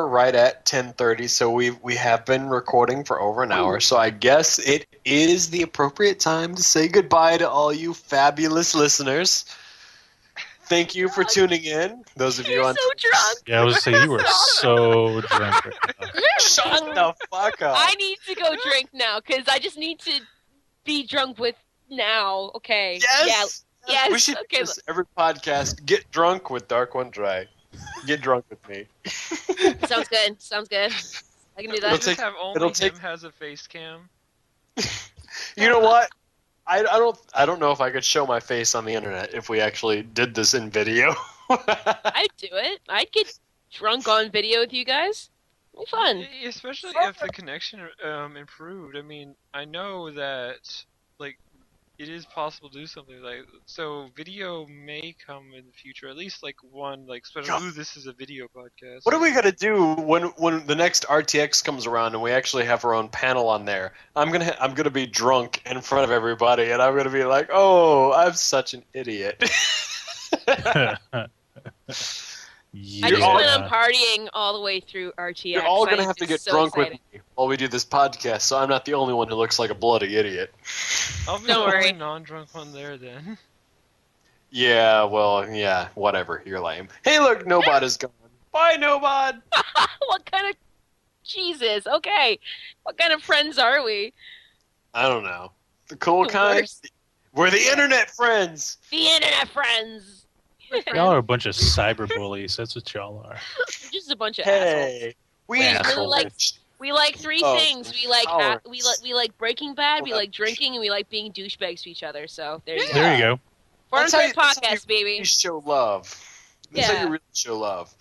right at 10:30, so we have been recording for over an hour. So I guess it is the appropriate time to say goodbye to all you fabulous listeners. Thank you for tuning in. Those of you You're on so drunk. Yeah, I was gonna say you were so drunk right now. shut the fuck up. I need to go drink now because I just need to be drunk with now. Okay. Yes. Yes. We should Okay. do this every podcast. Get drunk with Darkonedrei. Get drunk with me. Sounds good. Sounds good. I can do It'll that. Just have only it'll him take- has a face cam. You know what? I don't know if I could show my face on the internet if we actually did this in video. I'd do it. I'd get drunk on video with you guys. It'd be fun. Especially if the connection improved. I mean, I know that it is possible to do something like so. Video may come in the future, at least one special. God. Ooh, this is a video podcast. What are we gonna do when the next RTX comes around and we actually have our own panel on there? I'm gonna be drunk in front of everybody, and I'm gonna be like, "Oh, I'm such an idiot." I just plan on partying all the way through RTX. You're all I gonna think have to it's get so drunk exciting. with me while we do this podcast, so I'm not the only one who looks like a bloody idiot. I'll be Don't the worry. only non-drunk one there then. Yeah, well, yeah, whatever. You're lame. Hey, look, Nobod is gone. Bye, Nobod. What kind of Jesus? Okay. What kind of friends are we? I don't know. The cool The kind. worst. We're the internet friends. The internet friends. Y'all are a bunch of cyberbullies. That's what y'all are. We're just a bunch of assholes. Hey, we Yeah. assholes. Really like- We like three Oh, things. We like power. we like Breaking Bad. We Well, like drinking, and we like being douchebags to each other. So there you Yeah. go. There you go. Foreign That's how Thread you- that's how podcast, baby. You show love. That's how Yeah. you really show love.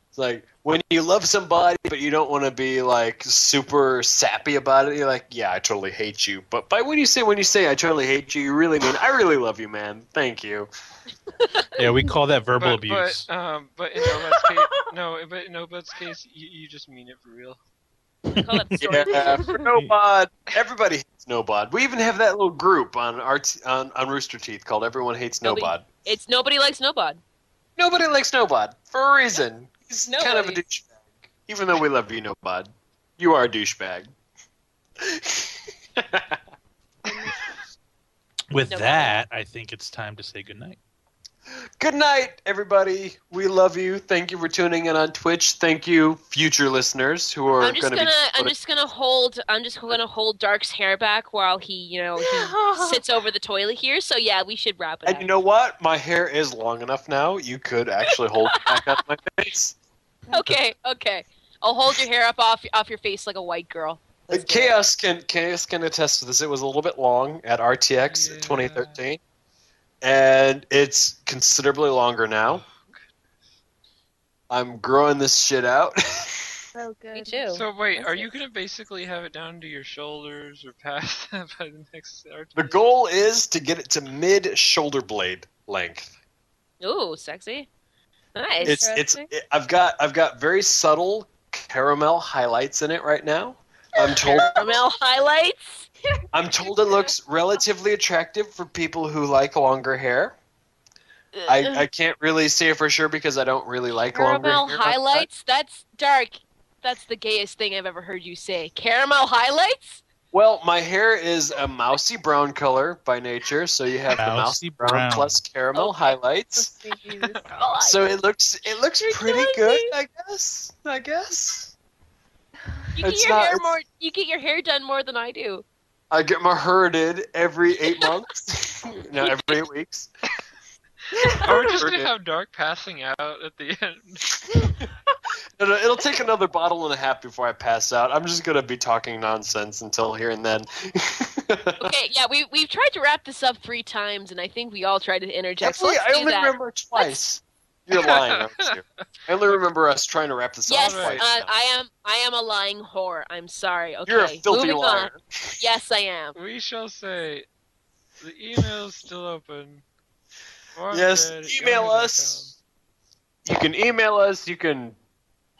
It's like when you love somebody, but you don't want to be like super sappy about it. You're like, yeah, I totally hate you. But when you say I totally hate you, you really mean I really love you, man. Thank you. Yeah, we call that verbal but, abuse. but in Nobud's case, but in Nobud's case, you just mean it for real. Call that story. Yeah, for Nobod. Everybody hates Nobod. We even have that little group on Rooster Teeth called Everyone Hates Nobody- Nobod. It's nobody likes Nobod. Nobody likes Nobod for a reason. He's kind of a Nobody. douchebag. Even though we love you, Nobod. You are a douchebag. With No that, I think it's time to say goodnight. Good night, everybody. We love you. Thank you for tuning in on Twitch. Thank you, future listeners who are I'm just going to be. I'm just gonna hold Dark's hair back while he sits over the toilet here. So yeah, we should wrap it And up. you know what? My hair is long enough now. You could actually hold it back on my face. Okay. I'll hold your hair up off your face like a white girl. Let's do it. Chaos can attest to this. It was a little bit long at RTX Yeah. 2013, and it's considerably longer now. I'm growing this shit out. So good. Me too. So wait, That's are it. you gonna basically have it down to your shoulders or past that by the next arch? The goal is to get it to mid shoulder blade length. Ooh, sexy. Nice. I've got very subtle caramel highlights in it right now. I'm told Caramel highlights. it looks relatively attractive for people who like longer hair. I can't really say for sure because I don't really like longer Caramel hair. highlights? That's Dark. That's the gayest thing I've ever heard you say. Caramel highlights? Well, my hair is a mousy brown color by nature, so you have the mousy brown plus caramel highlights. So it looks pretty good, I guess. You get your hair done more than I do. I get my hair did every 8 months. No, every 8 weeks. Are we just gonna have Dark passing out at the end? No, it'll take another bottle and a half before I pass out. I'm just gonna be talking nonsense until here and then. Okay, yeah, we've tried to wrap this up 3 times, and I think we all tried to interject. So Actually, let's I do only that. remember twice. You're lying, aren't you? I only remember us trying to wrap this Yes, up twice. I am a lying whore. I'm sorry. Okay, You're a filthy moving liar. on. Yes, I am. We shall say the email's still open. Yes, email us. You can email us. You can,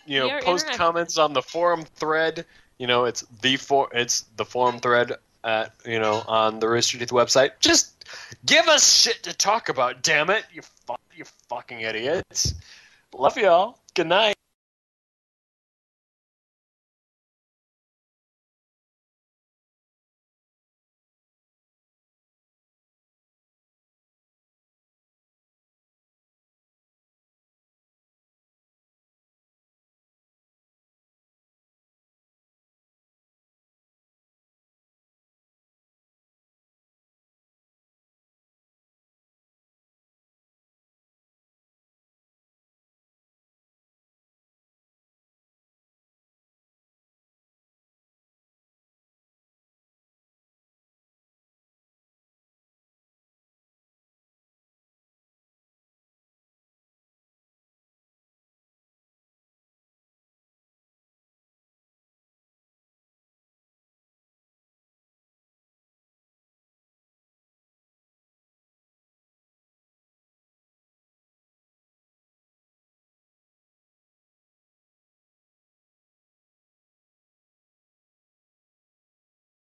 We are post interactive. comments on the forum thread. It's the forum thread at on the Rooster Teeth website. Just give us shit to talk about. Damn it, you fucking idiots. Love y'all. Good night.